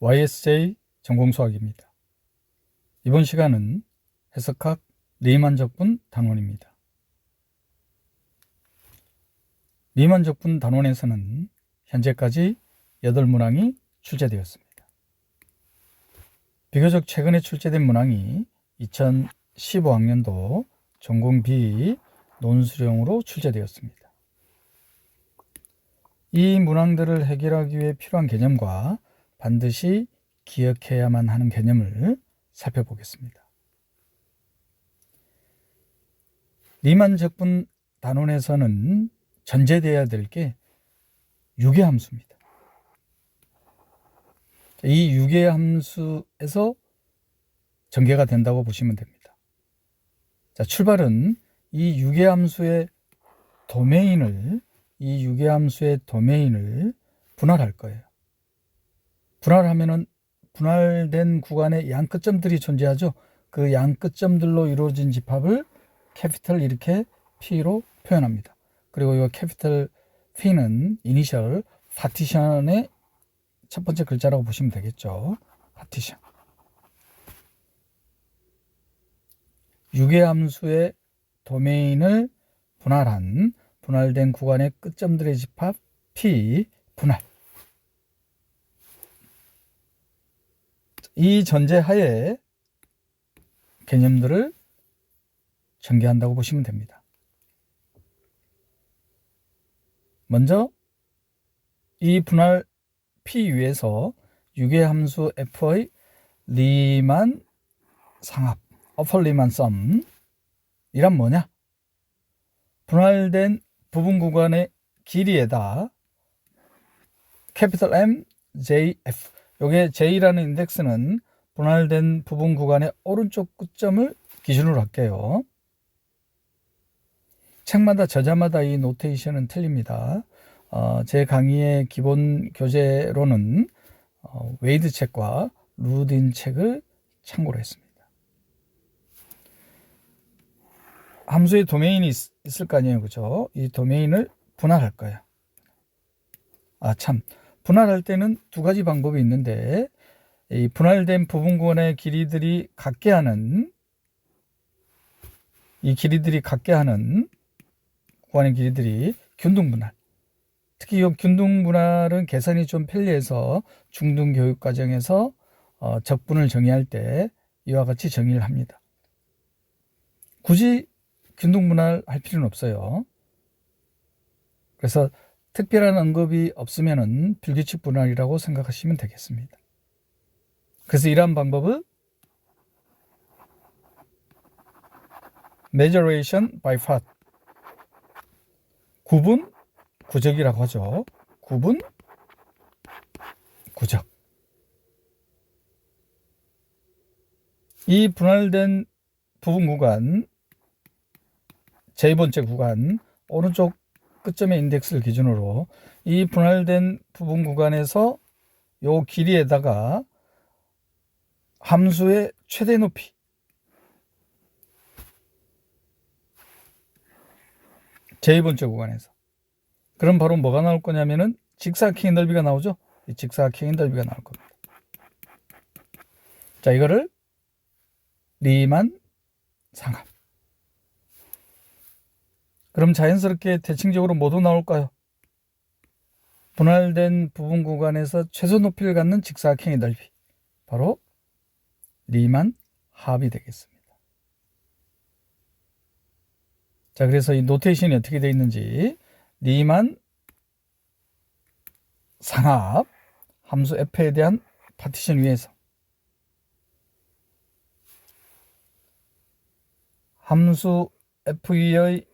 YSJ 전공수학입니다. 이번 시간은 해석학 리만적분 단원입니다. 리만적분 단원에서는 현재까지 8문항이 출제되었습니다. 비교적 최근에 출제된 문항이 2015학년도 전공 B 논술형으로 출제되었습니다. 이 문항들을 해결하기 위해 필요한 개념과 반드시 기억해야만 하는 개념을 살펴보겠습니다. 리만적분 단원에서는 전제되어야 될 게 유계함수입니다. 이 유계함수에서 전개가 된다고 보시면 됩니다. 자, 출발은 이 유계함수의 도메인을 분할할 거예요. 분할하면은 분할된 구간에 양끝점들이 존재하죠. 그 양끝점들로 이루어진 집합을 캐피털 이렇게 P로 표현합니다. 그리고 이 캐피털 P는 이니셜 파티션의 첫 번째 글자라고 보시면 되겠죠. 파티션. 유계함수의 도메인을 분할된 구간의 끝점들의 집합 P 분할. 이 전제하에 개념들을 전개한다고 보시면 됩니다. 먼저 이 분할 P 위에서 유계함수 F의 리만 상합, 어퍼 리만 썸 이란 뭐냐? 분할된 부분 구간의 길이에다 캐피털 M, J, F. 요게 J라는 인덱스는 분할된 부분 구간의 오른쪽 끝점을 기준으로 할게요. 책마다 저자마다 이 노테이션은 틀립니다. 제 강의의 기본 교재로는 웨이드 책과 루딘 책을 참고로 했습니다. 함수의 도메인이 있을 거 아니에요, 그죠? 이 도메인을 분할할 거예요. 분할할 때는 두 가지 방법이 있는데, 이 분할된 부분 구간의 길이들이 같게 하는 구간의 길이들이 균등분할. 특히 이 균등분할은 계산이 좀 편리해서 중등교육과정에서 적분을 정의할 때 이와 같이 정의를 합니다. 굳이 균등분할 할 필요는 없어요. 그래서 특별한 언급이 없으면은 불규칙 분할이라고 생각하시면 되겠습니다. 그래서 이러한 방법을 measuration by part, 구분 구적이라고 하죠. 구분 구적. 이 분할된 부분 구간, 제2번째 구간, 오른쪽 끝점의 인덱스를 기준으로 이 분할된 부분 구간에서 요 길이에다가 함수의 최대 높이, 제2번째 구간에서. 그럼 바로 뭐가 나올 거냐면은 직사각형의 넓이가 나오죠. 이 직사각형의 넓이가 나올 겁니다. 자, 이거를 리만 상합. 그럼 자연스럽게 대칭적으로 뭐도 나올까요? 분할된 부분 구간에서 최소 높이를 갖는 직사각형의 넓이, 바로 리만 합이 되겠습니다. 자, 그래서 이 노테이션이 어떻게 되어 있는지, 리만 상합, 함수 F에 대한 파티션 위에서 함수 F의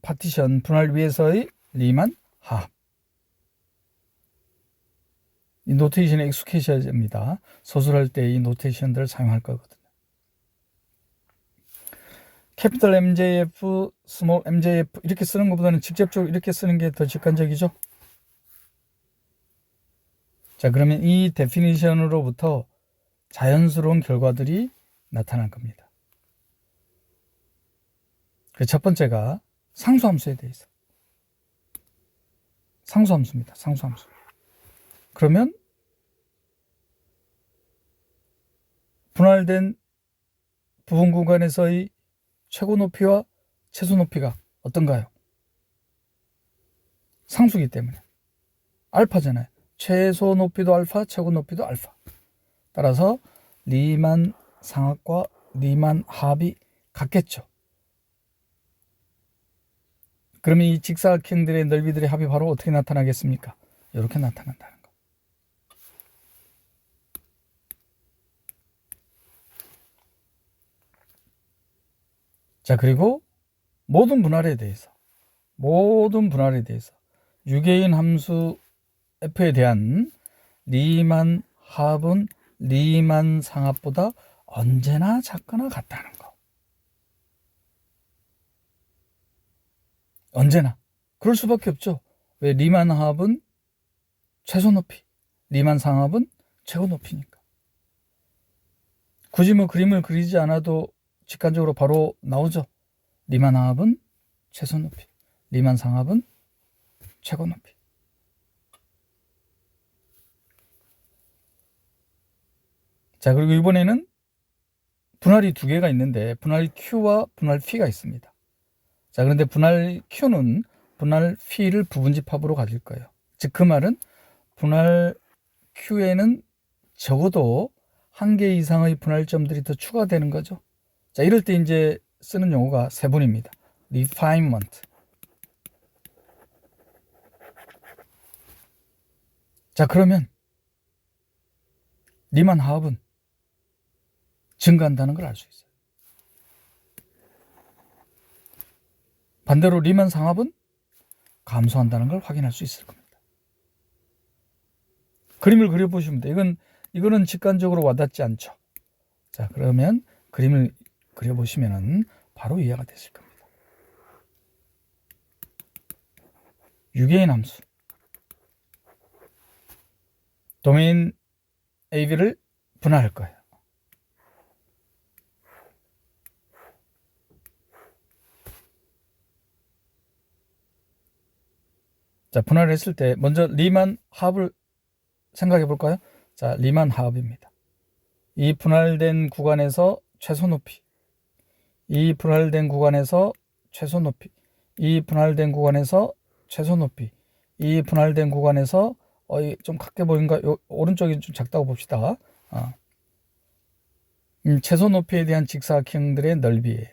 파티션 분할 위에서의 리만 합. 이 노테이션에 익숙해져야 됩니다. 소설할 때 이 노테이션들을 사용할 거거든요. 캐피털 MJF, 스몰 MJF 이렇게 쓰는 것보다는 직접적으로 이렇게 쓰는 게 더 직관적이죠. 자, 그러면 이 데피니션으로부터 자연스러운 결과들이 나타날 겁니다. 그 첫 번째가 상수함수에 대해서. 상수함수입니다. 상수함수. 그러면 분할된 부분 구간에서의 최고 높이와 최소 높이가 어떤가요? 상수기 때문에 알파잖아요. 최소 높이도 알파, 최고 높이도 알파. 따라서 리만 상합과 리만 하합이 같겠죠. 그러면 이 직사각형들의 넓이들의 합이 바로 어떻게 나타나겠습니까? 이렇게 나타난다는 거. 자, 그리고 모든 분할에 대해서 유계인 함수 f에 대한 리만 합은 리만 상합보다 언제나 작거나 같다는 거. 언제나. 그럴 수밖에 없죠. 왜? 리만 합은 최소 높이, 리만 상합은 최고 높이니까. 굳이 뭐 그림을 그리지 않아도 직관적으로 바로 나오죠. 리만 합은 최소 높이, 리만 상합은 최고 높이. 자, 그리고 이번에는 분할이 두 개가 있는데 분할 Q와 분할 P가 있습니다. 자, 그런데 분할 Q는 분할 P를 부분집합으로 가질 거예요. 즉 그 말은 분할 Q에는 적어도 한 개 이상의 분할점들이 더 추가되는 거죠. 자, 이럴 때 이제 쓰는 용어가 세분입니다. refinement. 자, 그러면 리만 하합은 증가한다는 걸 알 수 있어요. 반대로 리만 상합은 감소한다는 걸 확인할 수 있을 겁니다. 그림을 그려보시면 돼요. 이거는 직관적으로 와닿지 않죠. 자, 그러면 그림을 그려보시면 바로 이해가 되실 겁니다. 유계인 함수 도메인 AB를 분할할 거예요. 자, 분할을 했을 때 먼저 리만 합을 생각해 볼까요? 자, 리만 합입니다. 이 분할된 구간에서 최소 높이, 이 분할된 구간에서 최소 높이, 이 분할된 구간에서 최소 높이, 이 분할된 구간에서 좀 작게 보인가? 오른쪽이 좀 작다고 봅시다. 최소 높이에 대한 직사각형들의 넓이에요.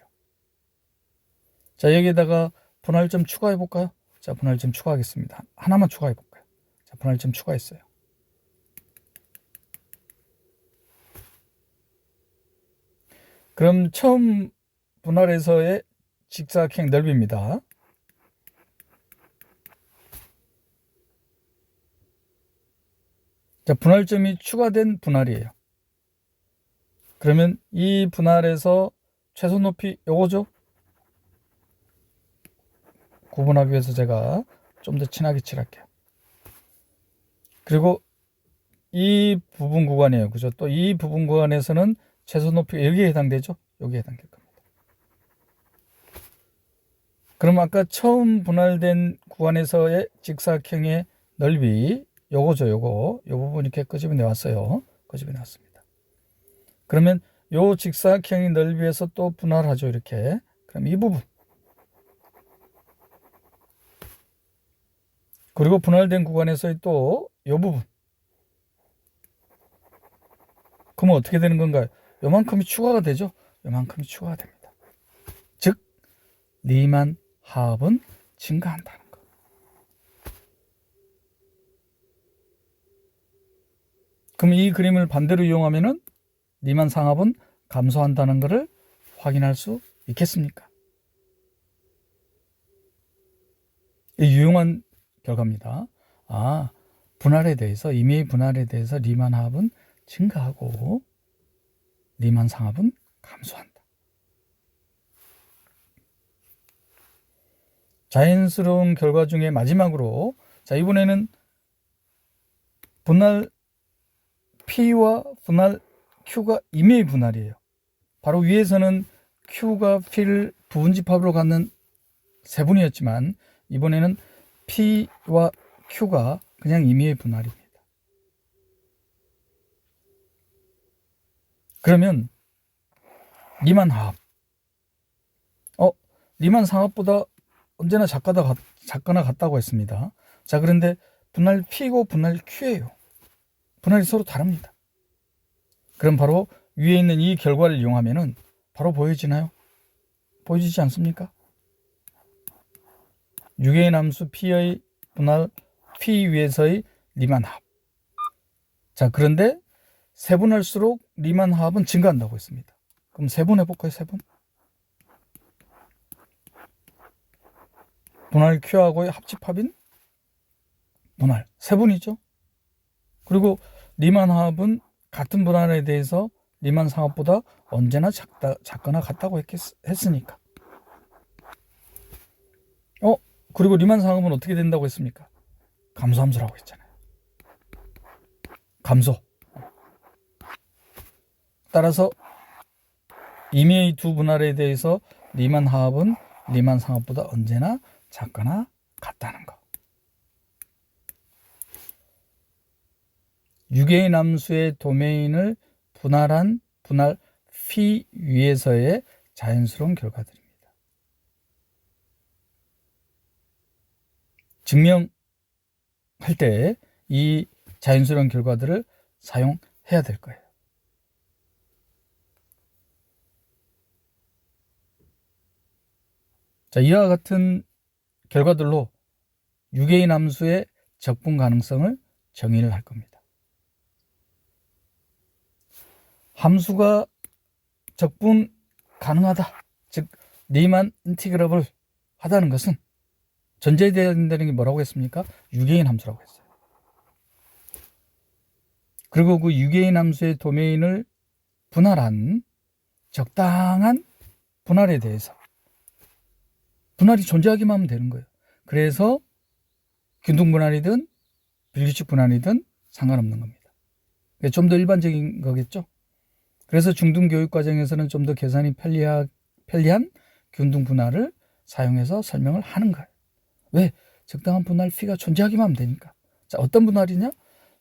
자, 여기에다가 분할점 추가해 볼까요? 자, 분할점 추가하겠습니다. 하나만 추가해 볼까요? 자, 분할점 추가했어요. 그럼 처음 분할에서의 직사각형 넓이입니다. 자, 분할점이 추가된 분할이에요. 그러면 이 분할에서 최소 높이 요거죠? 구분하기 위해서 제가 좀 더 진하게 칠할게요. 그리고 이 부분 구간이에요. 그죠? 또 이 부분 구간에서는 최소 높이가 여기에 해당되죠? 여기에 해당될 겁니다. 그럼 아까 처음 분할된 구간에서의 직사각형의 넓이 요거죠, 요거. 요 부분 이렇게 끄집어내 왔어요. 끄집어내 왔습니다. 그러면 요 직사각형의 넓이에서 또 분할하죠, 이렇게. 그럼 이 부분. 그리고 분할된 구간에서의 또 요 부분. 그러면 어떻게 되는 건가요? 요만큼이 추가가 되죠? 요만큼이 추가가 됩니다. 즉, 리만 합은 증가한다는 거. 그럼 이 그림을 반대로 이용하면은 리만 상합은 감소한다는 것을 확인할 수 있겠습니까? 유용한 결과입니다. 분할에 대해서, 임의의 분할에 대해서 리만 합은 증가하고 리만 상합은 감소한다. 자연스러운 결과 중에 마지막으로, 자, 이번에는 분할 P와 분할 Q가 임의의 분할이에요. 바로 위에서는 Q가 P를 부분집합으로 갖는 세분이었지만 이번에는 P와 Q가 그냥 임의의 분할입니다. 그러면 리만 하합. 리만 상합보다 언제나 작거나 같다고 했습니다. 자, 그런데 분할 P고 분할 Q예요. 분할이 서로 다릅니다. 그럼 바로 위에 있는 이 결과를 이용하면은 바로 보여지나요? 보여지지 않습니까? 6A의 함수 P의 분할 P 위에서의 리만 합. 자, 그런데 세분할수록 리만 합은 증가한다고 했습니다. 그럼 세분 해볼까요? 세분. 분할 Q하고의 합집합인 분할 세분이죠. 그리고 리만 합은 같은 분할에 대해서 리만 상합보다 언제나 작거나 같다고 했으니까. 그리고 리만 상합은 어떻게 된다고 했습니까? 감소함수라고 했잖아요. 감소. 따라서 임의의 두 분할에 대해서 리만 하합은 리만 상합보다 언제나 작거나 같다는 거. 6A의 함수의 도메인을 분할한 분할 phi 위에서의 자연스러운 결과들입니다. 증명할 때 이 자연스러운 결과들을 사용해야 될 거예요. 자, 이와 같은 결과들로 6A의 함수의 적분 가능성을 정의를 할 겁니다. 함수가 적분 가능하다, 즉 리만 인티그러블 하다는 것은 전제되어야 된다는 게 뭐라고 했습니까? 6A의 함수라고 했어요. 그리고 그 6A의 함수의 도메인을 분할한 적당한 분할에 대해서 분할이 존재하기만 하면 되는 거예요. 그래서 균등 분할이든 불규칙 분할이든 상관없는 겁니다. 좀 더 일반적인 거겠죠. 그래서 중등교육과정에서는 좀 더 계산이 편리한 균등 분할을 사용해서 설명을 하는 거예요. 왜? 적당한 분할 p가 존재하기만 하면 되니까. 자, 어떤 분할이냐?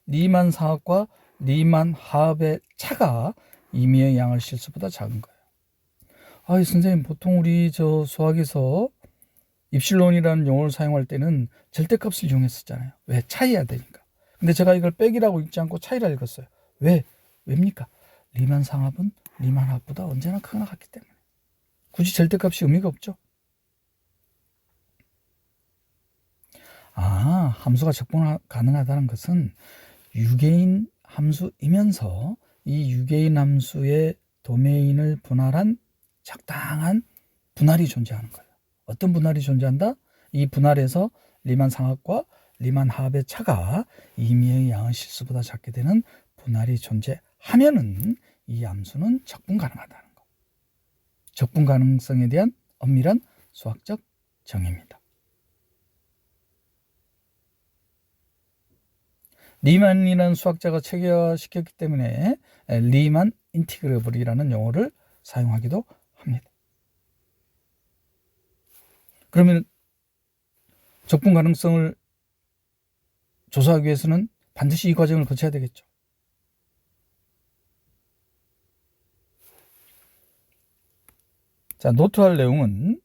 리만 상합과 리만 하합의 차가 임의의 양을 실수보다 작은 거예요. 선생님, 보통 우리 수학에서 입실론이라는 용어를 사용할 때는 절대값을 이용했었잖아요. 왜? 차이해야 되니까. 근데 제가 이걸 빼기라고 읽지 않고 차이라 읽었어요. 왜입니까? 리만 상합은 리만 하합보다 언제나 크거나 같기 때문에. 굳이 절대값이 의미가 없죠. 함수가 적분 가능하다는 것은 6A인 함수이면서 이 6A인 함수의 도메인을 분할한 적당한 분할이 존재하는 거예요. 어떤 분할이 존재한다? 이 분할에서 리만 상합과 리만 하합의 차가 임의의 양의 실수보다 작게 되는 분할이 존재하면은 이 함수는 적분 가능하다는 거. 적분 가능성에 대한 엄밀한 수학적 정의입니다. 리만이라는 수학자가 체계화시켰기 때문에 리만 인티그러블이라는 용어를 사용하기도 합니다. 그러면 적분 가능성을 조사하기 위해서는 반드시 이 과정을 거쳐야 되겠죠. 자, 노트할 내용은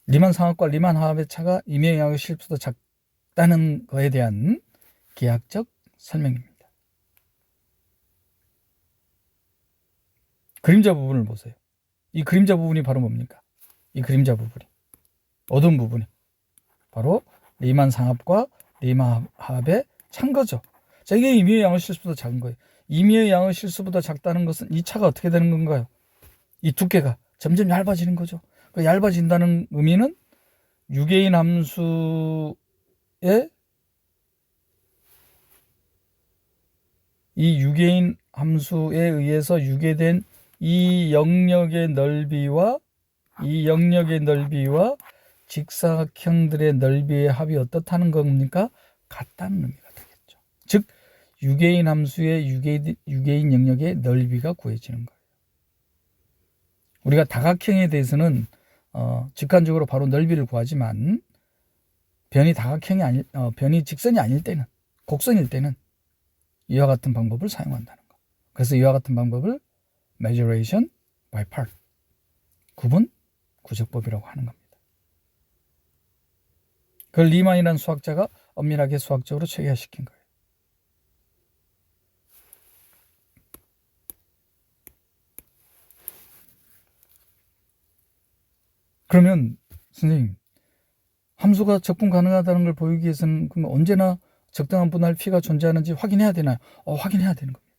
리만 상합과 리만 하합의 차가 임의의 양의 실수보다 작다는 것에 대한 기하학적 설명입니다. 그림자 부분을 보세요. 이 그림자 부분이 바로 뭡니까? 이 그림자 부분이, 어두운 부분이 바로 리만 상합과 리만 하합의 차인 거죠. 자, 이게 임의의 양의 실수보다 작은 거예요. 임의의 양의 실수보다 작다는 것은 이 차가 어떻게 되는 건가요? 이 두께가 점점 얇아지는 거죠. 그 얇아진다는 의미는 6A인 함수의 이 6A인 함수에 의해서 유계된 이 영역의 넓이와 직사각형들의 넓이의 합이 어떻다는 겁니까? 같다는 의미가 되겠죠. 즉 6A인 함수의 6A인 영역의 넓이가 구해지는 거예요. 우리가 다각형에 대해서는 직관적으로 바로 넓이를 구하지만 변이 직선이 아닐 때는, 곡선일 때는 이와 같은 방법을 사용한다는 거. 그래서 이와 같은 방법을 measuration by part, 구분 구적법이라고 하는 겁니다. 그걸 리만이라는 수학자가 엄밀하게 수학적으로 체계화시킨 거예요. 그러면 선생님, 함수가 적분 가능하다는 걸 보이기 위해서는 그럼 언제나 적당한 분할 p가 존재하는지 확인해야 되나요? 확인해야 되는 겁니다.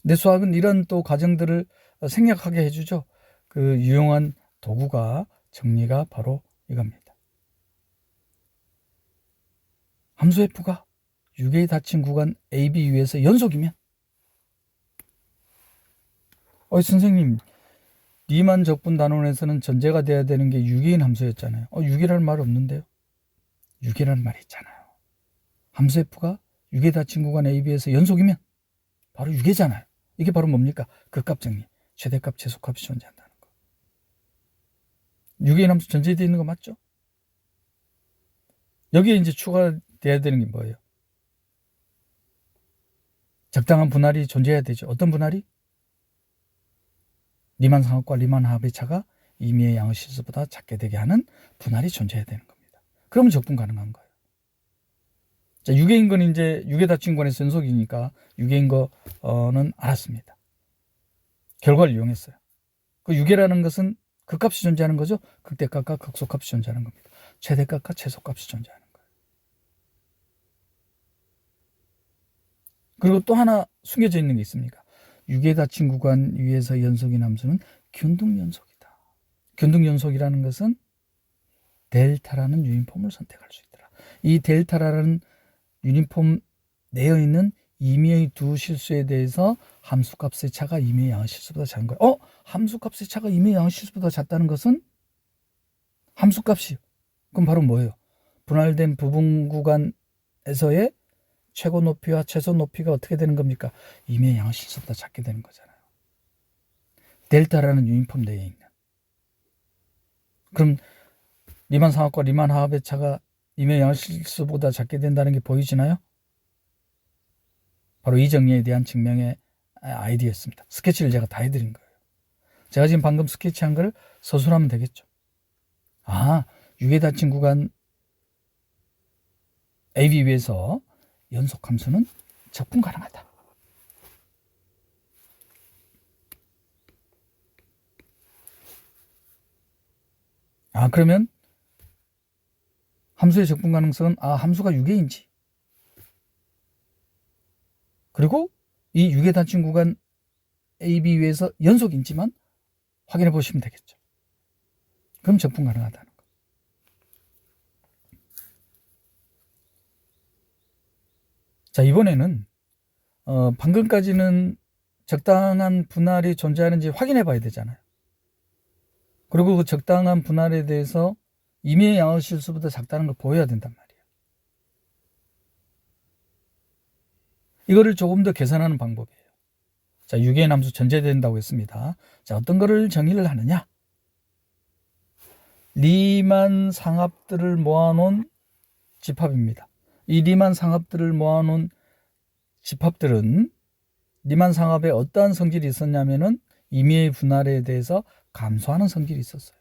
내 수학은 이런 또 과정들을 생략하게 해주죠. 그 유용한 도구가, 정리가 바로 이겁니다. 함수 f가 6의 닫힌 구간 AB 위에서 연속이면, 선생님, 리만 적분 단원에서는 전제가 돼야 되는 게 6위인 함수였잖아요. 6이라는 말 없는데요. 6이라는 말이 있잖아요. 함수 f가 6의 닫힌 구간 AB에서 연속이면 바로 6이잖아요. 이게 바로 뭡니까? 극값 정리. 최대값, 최소값이 존재한다는 거. 6의 함수 전제되어 있는 거 맞죠? 여기에 이제 추가돼야 되는 게 뭐예요? 적당한 분할이 존재해야 되죠. 어떤 분할이? 리만 상합과 리만 하합의 차가 임의의 양의 실수보다 작게 되게 하는 분할이 존재해야 되는 겁니다. 그러면 적분 가능한 거예요. 자, 6개인 건 이제 6의 닫힌 권에서 연속이니까 6개인 거는 알았습니다. 결과를 이용했어요. 그 6개라는 것은 극값이 존재하는 거죠. 극대값과 극소값이 존재하는 겁니다. 최대값과 최소값이 존재하는 거예요. 그리고 또 하나 숨겨져 있는 게 있습니까? 6의 닫힌 구간 위에서 연속인 함수는 균등연속이다. 균등연속이라는 것은 델타라는 유인폼을 선택할 수 있더라. 이 델타라는 유니폼 내어 있는 임의의 두 실수에 대해서 함수값의 차가 임의의 양의 실수보다 작은 거예요. 함수값의 차가 임의의 양의 실수보다 작다는 것은 함수값이요. 그럼 바로 뭐예요? 분할된 부분 구간에서의 최고 높이와 최소 높이가 어떻게 되는 겁니까? 임의의 양의 실수보다 작게 되는 거잖아요. 델타라는 유인폼 내에 있는. 그럼 리만 상합과 리만 하합의 차가 임의의 양의 실수보다 작게 된다는 게 보이시나요? 바로 이 정리에 대한 증명의 아이디어였습니다. 스케치를 제가 다 해드린 거예요. 제가 지금 방금 스케치한 걸 서술하면 되겠죠. 6의 닫힌 구간 AB 위에서 연속 함수는 적분 가능하다. 그러면 함수의 적분 가능성은 함수가 6개인지, 그리고 이 6의 닫힌 구간 AB 위에서 연속인지만 확인해 보시면 되겠죠. 그럼 적분 가능하다는 거. 자, 이번에는 방금까지는 적당한 분할이 존재하는지 확인해 봐야 되잖아요. 그리고 그 적당한 분할에 대해서 임의의 양의 실수보다 작다는 걸 보여야 된단 말이에요. 이거를 조금 더 계산하는 방법이에요. 자, 6의 함수 전제된다고 했습니다. 자, 어떤 거를 정의를 하느냐? 리만 상합들을 모아놓은 집합입니다. 이 리만 상합들을 모아놓은 집합들은 리만 상합에 어떠한 성질이 있었냐면은 임의의 분할에 대해서 감소하는 성질이 있었어요.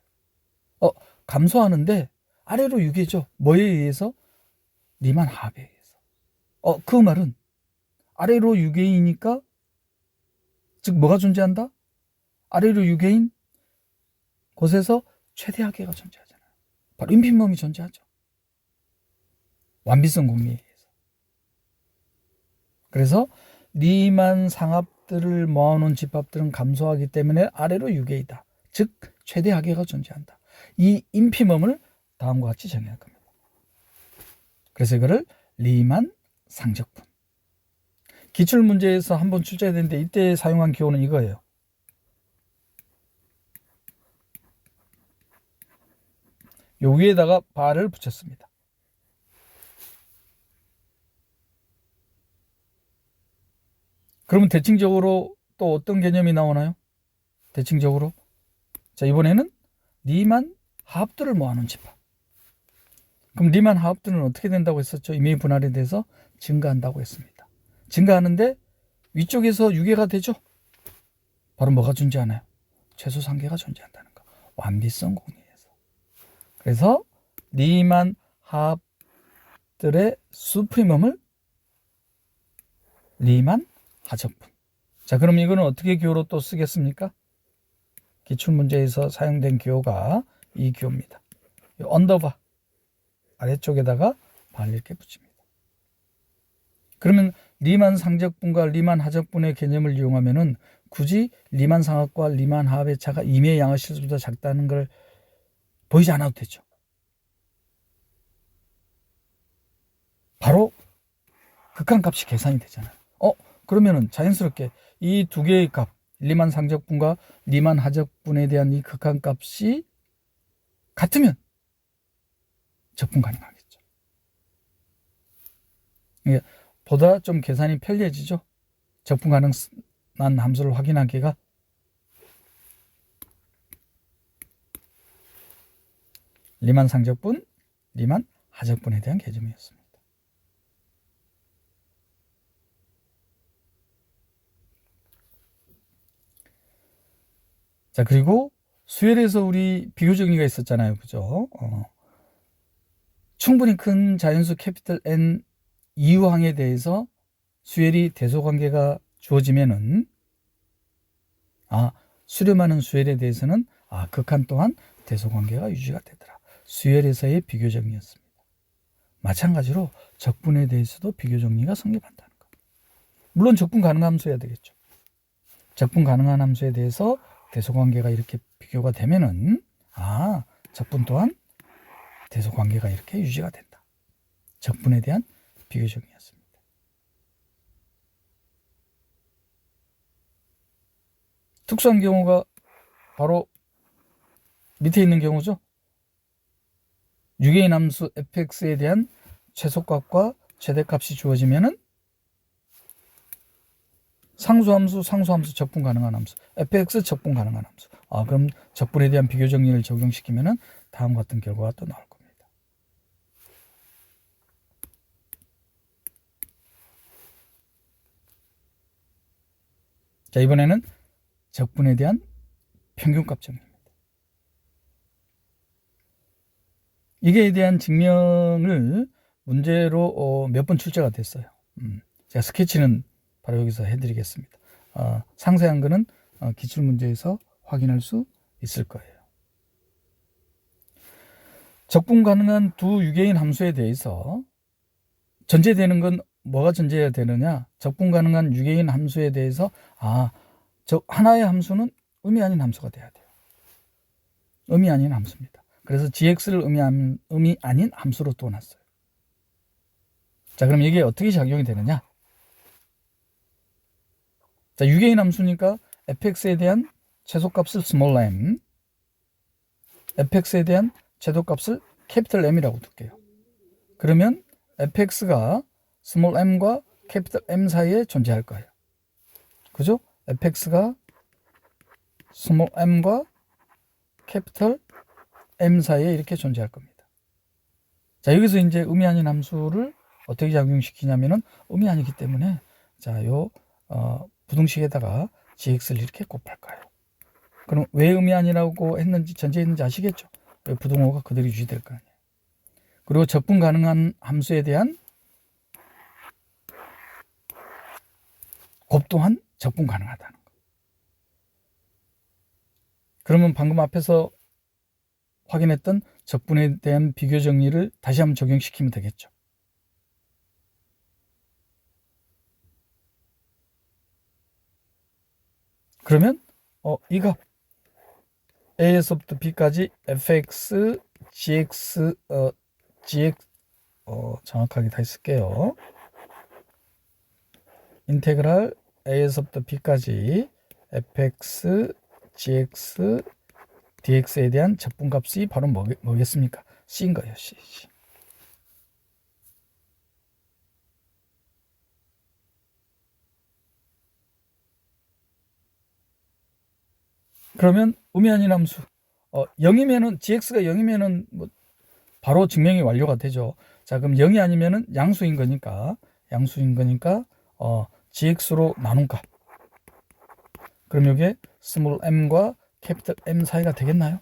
감소하는데 아래로 6이죠. 뭐에 의해서? 리만 하합에 의해서. 그 말은 아래로 6개이니까 즉 뭐가 존재한다? 아래로 6개인 곳에서 최대하계가 존재하잖아요. 바로 인피멈이 존재하죠. 완비성 공리에 의해서. 그래서 리만 상합들을 모아놓은 집합들은 감소하기 때문에 아래로 6개이다. 즉 최대하계가 존재한다. 이 인피멈을 다음과 같이 정의할 겁니다. 그래서 이거를 리만 상적분. 기출문제에서 한번 출제됐는데 이때 사용한 기호는 이거예요. 요 위에다가 바를 붙였습니다. 그러면 대칭적으로 또 어떤 개념이 나오나요? 대칭적으로. 자, 이번에는 리만 하합들을 모아놓은 집합. 그럼 리만 하합들은 어떻게 된다고 했었죠? 임의 분할에 대해서 증가한다고 했습니다. 증가하는데 위쪽에서 유계가 되죠. 바로 뭐가 존재하나요? 최소 상계가 존재한다는 거. 완비성 공리에서. 그래서 리만 화합들의 수프리멈을 리만 하적분. 자, 그럼 이거는 어떻게 기호로 또 쓰겠습니까? 기출문제에서 사용된 기호가 이 기호입니다. 언더바 아래쪽에다가 발 이렇게 붙입니다. 그러면 리만 상적분과 리만 하적분의 개념을 이용하면은 굳이 리만 상합과 리만 하합의 차가 임의의 양의 실수보다 작다는 걸 보이지 않아도 되죠. 바로 극한값이 계산이 되잖아요. 그러면은 자연스럽게 이 두 개의 값, 리만 상적분과 리만 하적분에 대한 이 극한값이 같으면 적분 가능하겠죠. 보다 좀 계산이 편리해지죠. 적분 가능한 함수를 확인하기가. 리만 상적분, 리만 하적분에 대한 개념이었습니다. 자, 그리고 수열에서 우리 비교 정리가 있었잖아요. 그죠? 충분히 큰 자연수 캐피털 N 이유항에 대해서 수열이 대소관계가 주어지면은 수렴하는 수열에 대해서는 극한 또한 대소관계가 유지가 되더라. 수열에서의 비교 정리였습니다. 마찬가지로 적분에 대해서도 비교 정리가 성립한다는 것. 물론 적분 가능한 함수여야 되겠죠. 적분 가능한 함수에 대해서 대소관계가 이렇게 비교가 되면은 적분 또한 대소관계가 이렇게 유지가 된다. 적분에 대한 비교 정리였습니다. 특수한 경우가 바로 밑에 있는 경우죠. 유개인 함수 fx에 대한 최소값과 최대값이 주어지면은 상수함수 적분 가능한 함수, fx 적분 가능한 함수. 그럼 적분에 대한 비교 정리를 적용시키면은 다음과 같은 결과가 또 나올 겁니다. 자, 이번에는 적분에 대한 평균값 정리입니다. 이게 대한 증명을 문제로 몇 번 출제가 됐어요. 제가 스케치는 바로 여기서 해드리겠습니다. 상세한 거는 기출문제에서 확인할 수 있을 거예요. 적분 가능한 두 유개인 함수에 대해서 전제되는 건 뭐가 전제해야 되느냐? 적분 가능한 유개인 함수에 대해서 하나의 함수는 의미 아닌 함수가 돼야 돼요. 의미 아닌 함수입니다. 그래서 gx를 의미 아닌 함수로 또 놨어요. 자, 그럼 이게 어떻게 작용이 되느냐? 자, 유개인 함수니까 fx에 대한 최소값을 small m, fx에 대한 최소값을 capital M이라고 둘게요. 그러면 fx가 small m과 capital M 사이에 존재할 거예요. 그죠? fx가 small m과 capital M 사이에 이렇게 존재할 겁니다. 자, 여기서 이제 의미 아닌 함수를 어떻게 작용시키냐면은 의미 아니기 때문에 요 부등식에다가 gx를 이렇게 곱할 거예요. 그럼 왜 의미 아니라고 했는지 전제했는지 아시겠죠? 왜 부등호가 그대로 유지될 거 아니에요. 그리고 적분 가능한 함수에 대한 곱 또한 적분 가능하다는 거. 그러면 방금 앞에서 확인했던 적분에 대한 비교 정리를 다시 한번 적용시키면 되겠죠. 그러면 이 값 a에서부터 b까지 fx, gx, 정확하게 다시 쓸게요. 인테그랄 a에서부터 b까지 fx, gx, dx에 대한 적분값이 바로 뭐겠습니까? c인 거예요. c. 그러면 의미 아닌 함수 0이면은 gx가 0이면은 뭐 바로 증명이 완료가 되죠. 자, 그럼 0이 아니면은 양수인 거니까 gx로 나눈 값. 그럼 이게 스몰 m과 캐피털 M 사이가 되겠나요?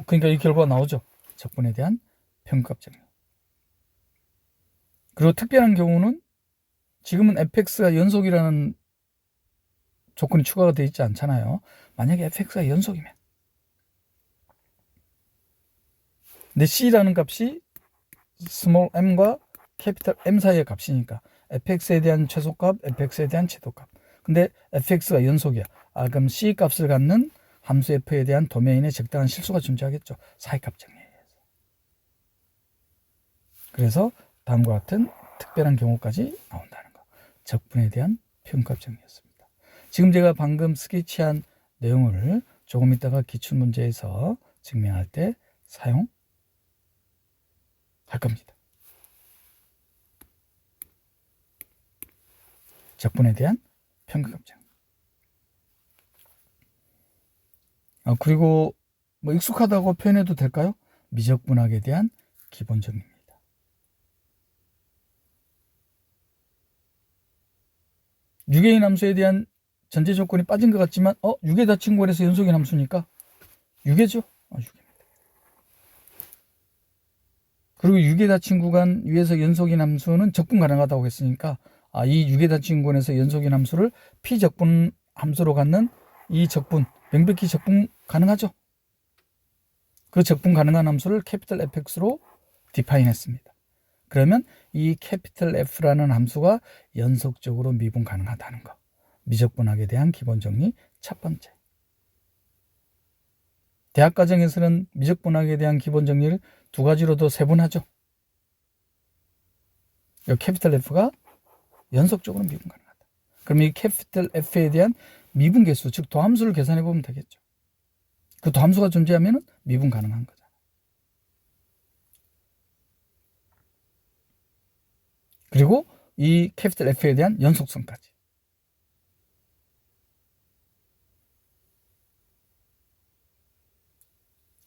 그러니까 이 결과가 나오죠. 적분에 대한 평균값 정리. 그리고 특별한 경우는 지금은 fx가 연속이라는 조건이 추가가 되어 있지 않잖아요. 만약에 fx가 연속이면 근데 c라는 값이 스몰 m과 캐피털 M 사이의 값이니까 fx에 대한 최소값, fx에 대한 최소값. 근데 fx가 연속이야. 그럼 c 값을 갖는 함수 f에 대한 도메인에 적당한 실수가 존재하겠죠. 사이값 정리에 의해서. 그래서 다음과 같은 특별한 경우까지 나온다는 거. 적분에 대한 평균값 정리였습니다. 지금 제가 방금 스케치한 내용을 조금 이따가 기출문제에서 증명할 때 사용할 겁니다. 적분에 대한 평균값 정리. 그리고 뭐 익숙하다고 표현해도 될까요? 미적분학에 대한 기본 정리입니다. 유괴인 함수에 대한 전제 조건이 빠진 것 같지만 유괴 닫힌 구간에서 연속인 함수니까 유괴죠. 유괴입니다. 그리고 유괴 닫힌 구간 위에서 연속인 함수는 적분 가능하다고 했으니까 이 유괴 닫힌 구간에서 연속인 함수를 피적분 함수로 갖는 이 적분, 명백히 적분 가능하죠. 그 적분 가능한 함수를 캐피털 fx로 디파인 했습니다. 그러면 이 캐피털 F라는 함수가 연속적으로 미분 가능하다는 거. 미적분학에 대한 기본 정리 첫 번째. 대학 과정에서는 미적분학에 대한 기본 정리를 두 가지로도 세분하죠. 이 캐피털 F가 연속적으로 미분 가능하다. 그럼 이 캐피털 F에 대한 미분 개수, 즉 도함수를 계산해 보면 되겠죠. 그 도함수가 존재하면 미분 가능한 거죠. 그리고 이 캐피털 F에 대한 연속성까지.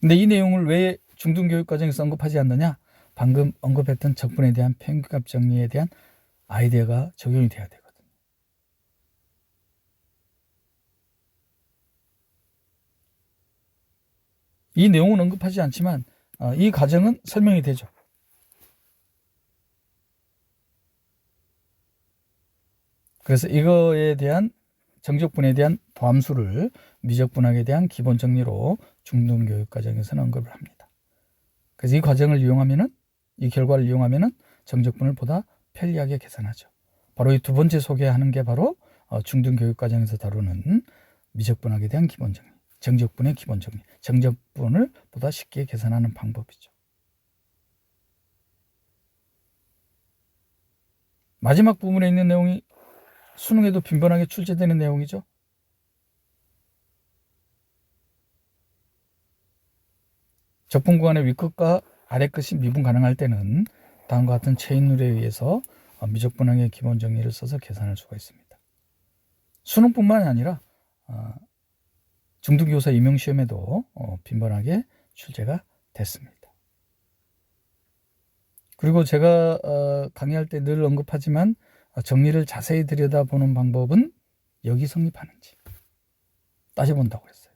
근데 이 내용을 왜 중등교육과정에서 언급하지 않느냐? 방금 언급했던 적분에 대한 평균값 정리에 대한 아이디어가 적용이 돼야 되거든요. 이 내용은 언급하지 않지만 이 과정은 설명이 되죠. 그래서 이거에 대한 정적분에 대한 도함수를 미적분학에 대한 기본 정리로 중등교육과정에서는 언급을 합니다. 그래서 이 과정을 이용하면은 이 결과를 이용하면은 정적분을 보다 편리하게 계산하죠. 바로 이 두 번째 소개하는 게 바로 중등교육과정에서 다루는 미적분학에 대한 기본 정리, 정적분의 기본 정리, 정적분을 보다 쉽게 계산하는 방법이죠. 마지막 부분에 있는 내용이 수능에도 빈번하게 출제되는 내용이죠. 적분 구간의 윗끝과 아래끝이 미분 가능할 때는 다음과 같은 체인룰에 의해서 미적분학의 기본 정리를 써서 계산할 수가 있습니다. 수능뿐만이 아니라 중등교사 임용시험에도 빈번하게 출제가 됐습니다. 그리고 제가 강의할 때 늘 언급하지만 정리를 자세히 들여다보는 방법은 여기 성립하는지 따져본다고 했어요.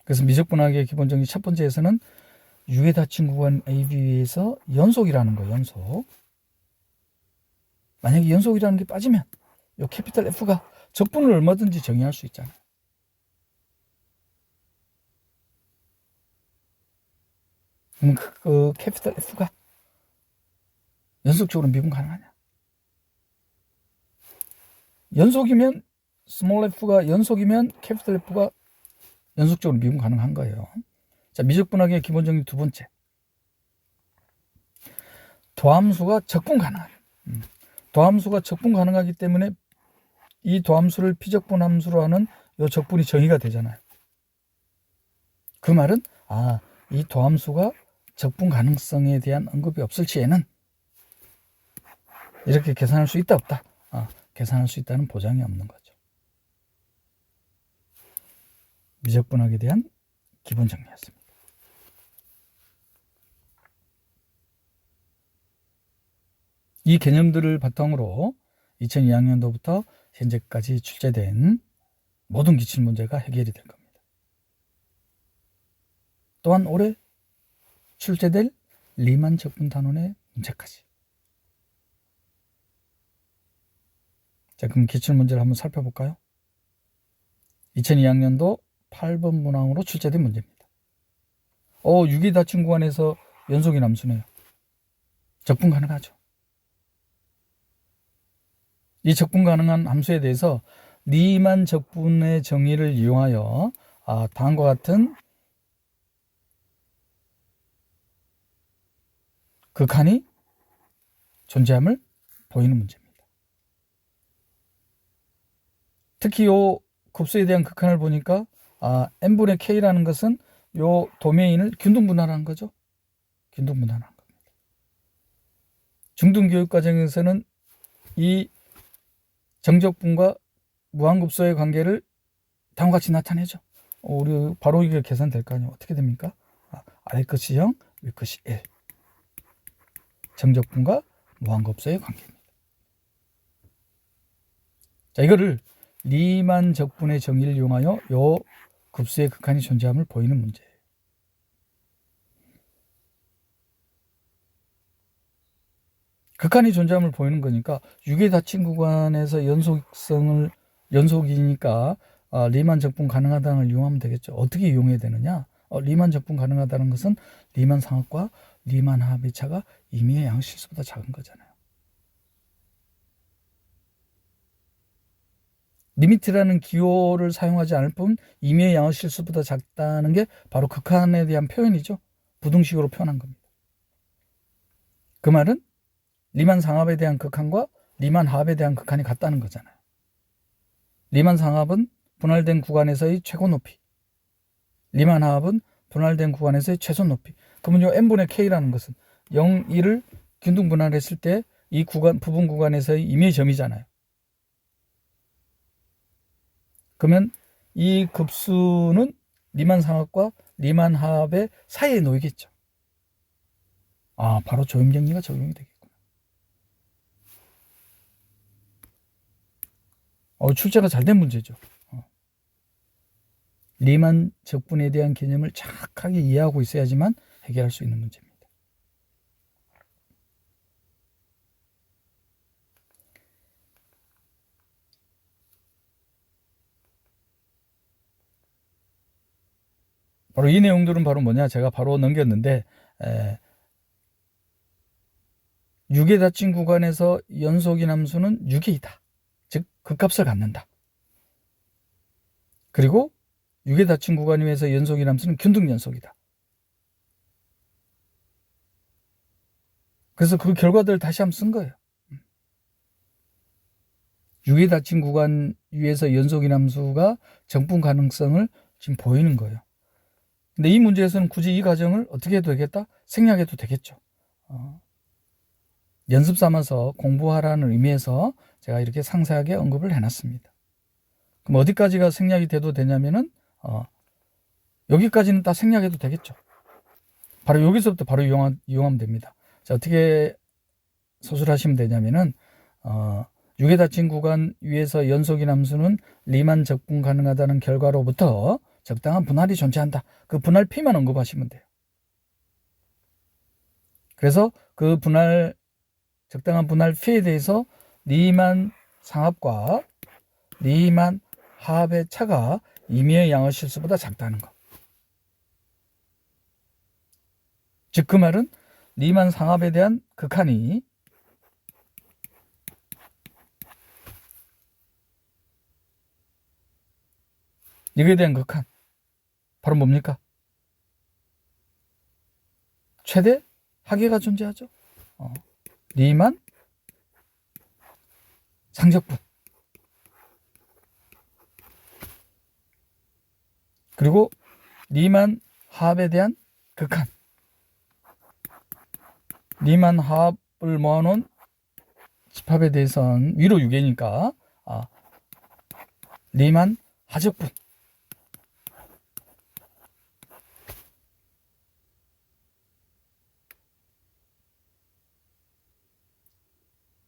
그래서 미적분학의 기본 정리 첫 번째에서는 유해 닫힌 구간 AB에서 연속이라는 거예요. 연속. 만약에 연속이라는 게 빠지면 이 캐피털 F가 적분을 얼마든지 정의할 수 있잖아요. 그럼 그 캐피털 F가 연속적으로 미분 가능하냐? 연속이면 스몰 f가 연속이면 캐피털 F가 연속적으로 미분 가능한 거예요. 자, 미적분학의 기본 정리 두 번째. 도함수가 적분 가능하다. 도함수가 적분 가능하기 때문에 이 도함수를 피적분 함수로 하는 이 적분이 정의가 되잖아요. 그 말은 이 도함수가 적분 가능성에 대한 언급이 없을 시에는 이렇게 계산할 수 있다 없다. 계산할 수 있다는 보장이 없는 거죠. 미적분학에 대한 기본 정리였습니다. 이 개념들을 바탕으로 2002학년도부터 현재까지 출제된 모든 기출문제가 해결이 될 겁니다. 또한 올해 출제될 리만 적분 단원의 문제까지. 자, 그럼 기출문제를 한번 살펴볼까요? 2002학년도 8번 문항으로 출제된 문제입니다. 유기다층 구간에서 연속이 남수네요. 적분 가능하죠. 이 적분 가능한 함수에 대해서 리만 적분의 정의를 이용하여 다음과 같은 극한이 존재함을 보이는 문제입니다. 특히 이 급수에 대한 극한을 보니까 n분의 k라는 것은 이 도메인을 균등분할하는 거죠. 균등분할하는 겁니다. 중등교육과정에서는 이 정적분과 무한급수의 관계를 다음과 같이 나타내죠. 우리 바로 이게 계산될 거 아니에요. 어떻게 됩니까? 아래 것이 0, 위 것이 1. 정적분과 무한급수의 관계입니다. 자, 이거를 리만 적분의 정의를 이용하여 요 급수의 극한이 존재함을 보이는 문제예요. 극한이 존재함을 보이는 거니까 유기의 닫힌 구간에서 연속이니까 리만 적분 가능하다는 걸 이용하면 되겠죠. 어떻게 이용해야 되느냐? 리만 적분 가능하다는 것은 리만 상합과 리만 하합의 차가 임의의 양실수보다 작은 거잖아요. 리미트라는 기호를 사용하지 않을 뿐 임의의 양실수보다 작다는 게 바로 극한에 대한 표현이죠. 부등식으로 표현한 겁니다. 그 말은 리만 상합에 대한 극한과 리만 하합에 대한 극한이 같다는 거잖아요. 리만 상합은 분할된 구간에서의 최고 높이, 리만 하합은 분할된 구간에서의 최소 높이. 그러면 요 n분의 k라는 것은 0, 1을 균등 분할했을 때 이 부분 구간에서의 임의의 점이잖아요. 그러면 이 급수는 리만 상합과 리만 하합의 사이에 놓이겠죠. 바로 조임정리가 적용이 되겠구나. 출제가 잘 된 문제죠. 리만 적분에 대한 개념을 정확하게 이해하고 있어야지만 해결할 수 있는 문제입니다. 바로 이 내용들은 바로 뭐냐? 제가 바로 넘겼는데 6의 닫힌 구간에서 연속인 함수는 6이다. 즉 극값을 갖는다. 그리고 6의 닫힌 구간 위에서 연속인 함수는 균등연속이다. 그래서 그 결과들을 다시 한번 쓴 거예요. 6의 닫힌 구간 위에서 연속인 함수가 정분 가능성을 지금 보이는 거예요. 근데 이 문제에서는 굳이 이 과정을 어떻게 해도 되겠다? 생략해도 되겠죠. 연습 삼아서 공부하라는 의미에서 제가 이렇게 상세하게 언급을 해놨습니다. 그럼 어디까지가 생략이 돼도 되냐면은 여기까지는 다 생략해도 되겠죠. 바로 여기서부터 바로 이용하면 됩니다. 자, 어떻게 서술하시면 되냐면은 6의 닫힌 구간 위에서 연속인 함수는 리만 적분 가능하다는 결과로부터 적당한 분할이 존재한다. 그 분할 P만 언급하시면 돼요. 그래서 그 적당한 분할 P에 대해서 리만 상합과 리만 하합의 차가 임의의 양의 실수보다 작다는 것. 즉 그 말은 리만 상합에 대한 극한이 이거에 대한 극한 바로 뭡니까? 최대 하계가 존재하죠. 리만 상적분 그리고 리만 하합에 대한 극한. 리만 하합을 모아놓은 집합에 대해서는 위로 6개니까 리만 하적분.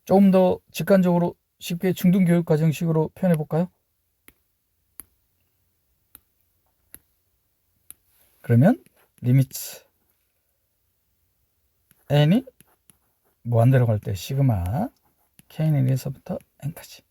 조금 더 직관적으로 쉽게 중등교육과정식으로 표현해 볼까요? 그러면 리미트 n이 무한대로 갈 때 시그마 k는 1에서부터 n까지.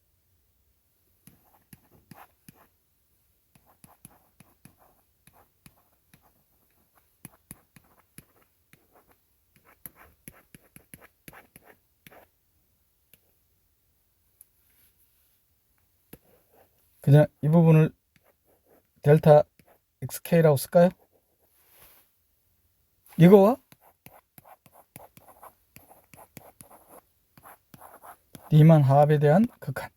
그냥 이 부분을 델타 xk라고 쓸까요? 이거와 리만 하합에 대한 극한.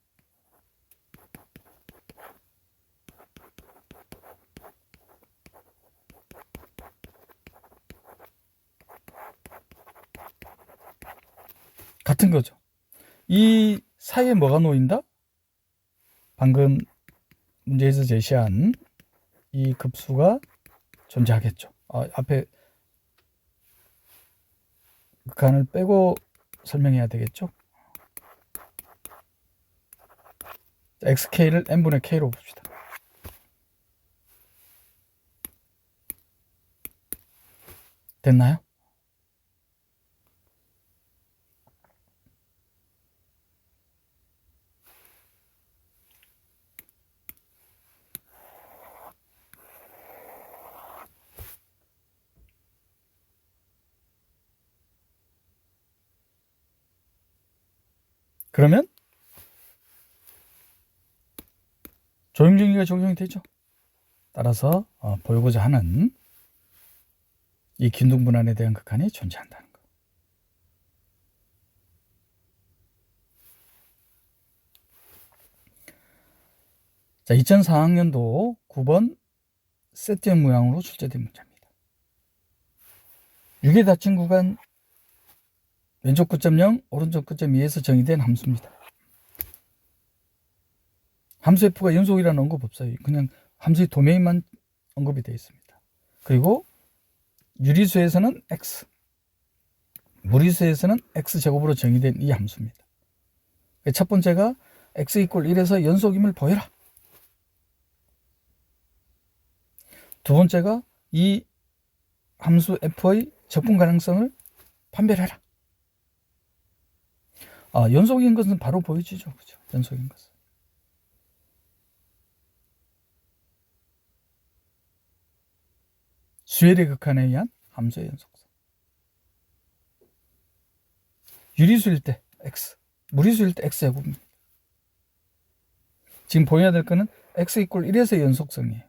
같은 거죠. 이 사이에 뭐가 놓인다? 방금 문제에서 제시한 이 급수가 존재하겠죠. 앞에 극한을 빼고 설명해야 되겠죠. xk를 n분의 k로 봅시다. 됐나요? 그러면 조임정리가 적용이 되죠. 따라서 보이고자 하는 이 균등분할에 대한 극한이 존재한다는 거. 자, 2004학년도 9번 세트형 모양으로 출제된 문제입니다. 6의 닫힌 구간 왼쪽 끝점 0, 오른쪽 끝점 2에서 정의된 함수입니다. 함수 f가 연속이라는 언급 없어요. 그냥 함수의 도메인만 언급이 되어 있습니다. 그리고 유리수에서는 x, 무리수에서는 x제곱으로 정의된 이 함수입니다. 첫 번째가 x 이퀄 1에서 연속임을 보여라. 두 번째가 이 함수 f의 적분 가능성을 판별해라. 연속인 것은 바로 보여지죠. 그죠? 연속인 것은. 수열의 극한에 의한 함수의 연속성. 유리수일 때 x, 무리수일 때 x제곱입니다. 지금 보여야 될 거는 x 이퀄 1에서 연속성이에요.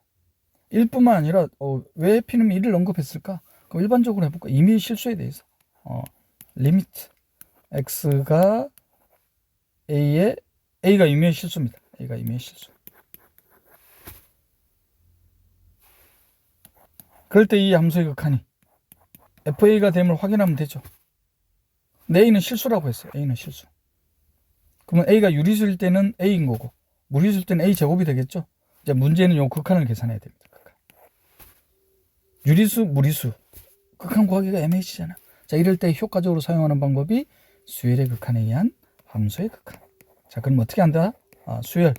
1뿐만 아니라 왜 P는 1을 언급했을까? 그럼 일반적으로 해볼까? 이미 실수에 대해서 리미트 x가 A가 임의의 실수입니다. A가 임의의 실수. 그럴 때 이 함수의 극한이 FA가 됨을 확인하면 되죠. 근데 A는 실수라고 했어요. A는 실수. 그러면 A가 유리수일 때는 A인 거고 무리수일 때는 A 제곱이 되겠죠. 이제 문제는 요 극한을 계산해야 됩니다. 극한. 유리수, 무리수 극한 구하기가 애매해지잖아. 자, 이럴 때 효과적으로 사용하는 방법이 수열의 극한에 의한 함수의 극한. 자, 그럼 어떻게 한다? 수열.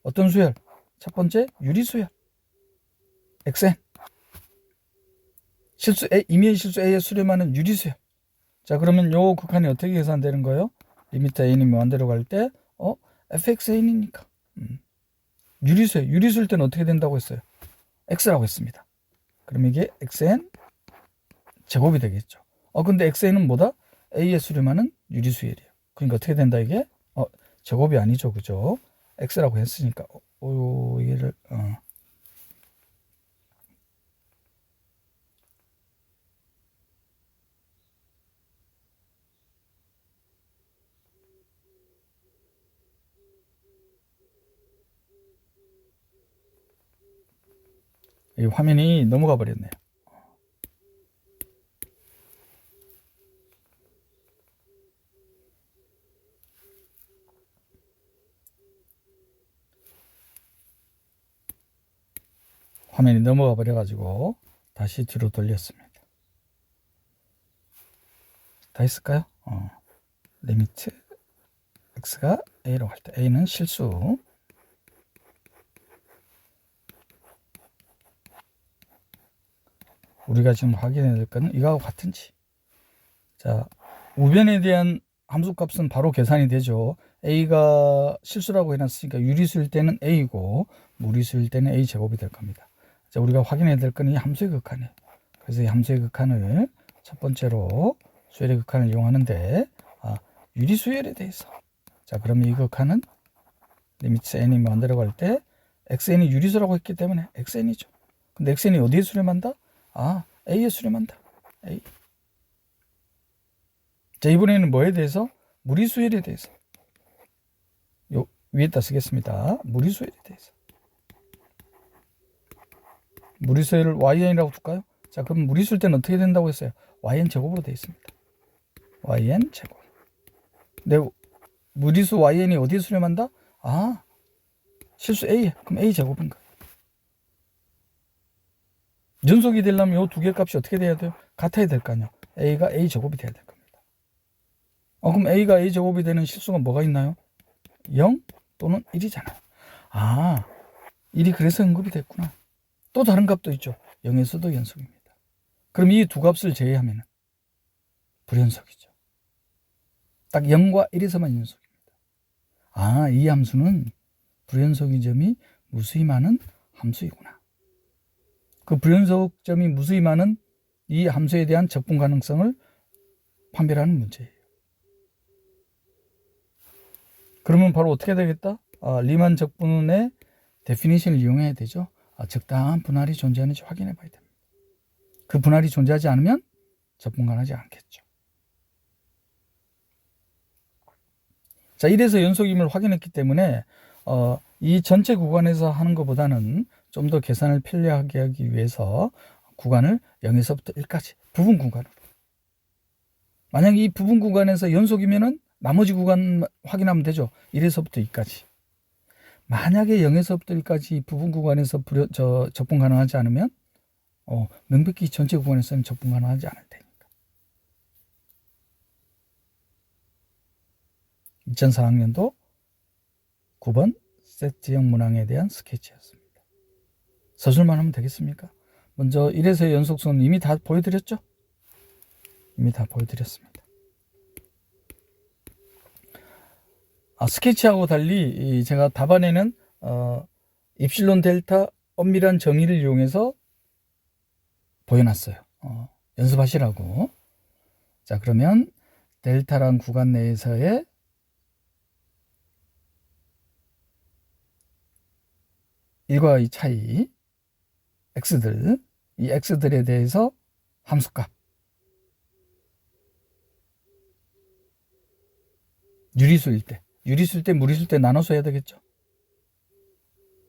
어떤 수열? 첫 번째 유리수열. xn. 실수 A, 임의의 실수 A에 수렴하는 유리수열. 자, 그러면 요 극한이 어떻게 계산되는 거예요? 리미트 A는 무한대로 갈 때 fxn이니까 유리수열. 유리수일 때는 어떻게 된다고 했어요? x라고 했습니다. 그럼 이게 xn 제곱이 되겠죠. 근데 xn은 뭐다? A에 수렴하는 유리수열이에요. 그러니까 어떻게 된다 이게? 제곱이 아니죠. 그죠? x라고 했으니까 얘를 이 화면이 넘어가 버렸네요. 화면이 넘어가 버려가지고 다시 뒤로 돌렸습니다. 다 했을까요? 리미트 x가 a로 갈 때 a는 실수. 우리가 지금 확인해야 될 거는 이거하고 같은지. 자, 우변에 대한 함수값은 바로 계산이 되죠. a가 실수라고 해놨으니까 유리수일 때는 a고 무리수일 때는 a 제곱이 될 겁니다. 자, 우리가 확인해야 될 거는 이 함수의 극한이에요. 그래서 이 함수의 극한을 첫 번째로 수열의 극한을 이용하는데 유리수열에 대해서. 자, 그럼 이 극한은 리미트 n이 만들어갈 때 xn이 유리수라고 했기 때문에 xn이죠. 근데 xn이 어디에 수렴한다? a에 수렴한다. a. 자, 이번에는 뭐에 대해서? 무리수열에 대해서. 요 위에다 쓰겠습니다. 무리수열에 대해서. 무리수열을yn이라고 둘까요? 자, 그럼 무리수일 때는 어떻게 된다고 했어요? yn 제곱으로 되어 있습니다. yn 제곱. 근데 무리수yn이 어디에 수렴한다? 실수 a. 그럼 a 제곱인 거예요. 연속이 되려면 이 두 개 값이 어떻게 돼야 돼요? 같아야 될 거 아니에요. a가 a 제곱이 돼야 될 겁니다. 그럼 a가 a 제곱이 되는 실수가 뭐가 있나요? 0 또는 1이잖아요. 1이 그래서 응급이 됐구나. 또 다른 값도 있죠. 0에서도 연속입니다. 그럼 이 두 값을 제외하면 불연속이죠. 딱 0과 1에서만 연속입니다. 이 함수는 불연속인 점이 무수히 많은 함수이구나. 그 불연속 점이 무수히 많은 이 함수에 대한 적분 가능성을 판별하는 문제예요. 그러면 바로 어떻게 되겠다? 리만 적분의 데피니션을 이용해야 되죠. 적당한 분할이 존재하는지 확인해 봐야 됩니다. 그 분할이 존재하지 않으면 적분 가능하지 않겠죠. 자, 이래서 연속임을 확인했기 때문에 이 전체 구간에서 하는 것보다는 좀 더 계산을 편리하게 하기 위해서 구간을 0에서부터 1까지 부분 구간으로. 만약 이 부분 구간에서 연속이면은 나머지 구간 확인하면 되죠. 1에서부터 2까지. 만약에 0에서부터 1까지 부분 구간에서 적분 가능하지 않으면 명백히 전체 구간에서는 적분 가능하지 않을 테니까. 2004학년도 9번 세트형 문항에 대한 스케치였습니다. 서술만 하면 되겠습니까? 먼저 1에서의 연속성은 이미 다 보여드렸죠? 이미 다 보여드렸습니다. 스케치하고 달리 제가 답안에는 입실론 델타 엄밀한 정의를 이용해서 보여놨어요. 연습하시라고. 자, 그러면 델타란 구간 내에서의 일과의 차이, x들, 이 x들에 대해서 함수값, 유리수일 때, 무리수일 때 나눠서 해야 되겠죠.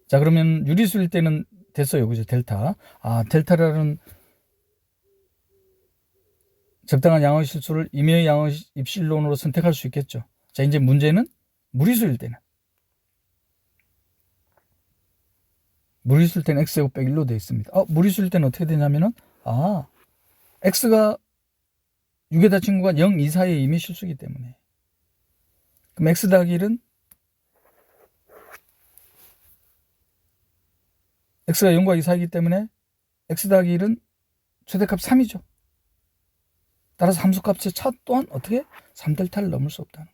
자, 그러면 유리수일 때는 됐어요. 그죠? 델타. 델타라는 적당한 양의 실수를 임의의 양의 입실론으로 선택할 수 있겠죠. 자, 이제 문제는 무리수일 때는. 무리수일 때는 x제곱 빼기 1로 되어 있습니다. 무리수일 때는 어떻게 되냐면은, x가 6에다 친구가 0 이사이에 이미 실수이기 때문에. 그럼 x 더하기 1은 x가 0과 2 사이이기 때문에 x 더하기 1은 최대값 3이죠. 따라서 함수값의 차 또한 어떻게? 3델타를 넘을 수 없다는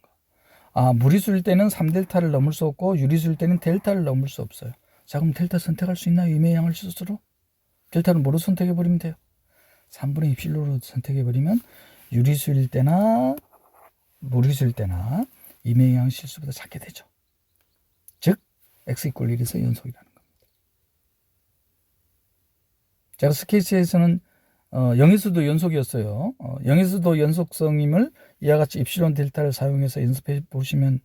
거. 무리수일 때는 3델타를 넘을 수 없고 유리수일 때는 델타를 넘을 수 없어요. 자, 그럼 델타 선택할 수 있나요? 임의 양을 실수로? 델타는 뭐로 선택해버리면 돼요? 3분의 입실로로 선택해버리면 유리수일 때나 무리수일 때나 임의 양 실수보다 작게 되죠. 즉 x = 1에서 연속이라는 겁니다. 제가 스케치에서는 0에서도 연속이었어요. 0에서도 연속성임을 이와 같이 입실론 델타를 사용해서 연습해 보시면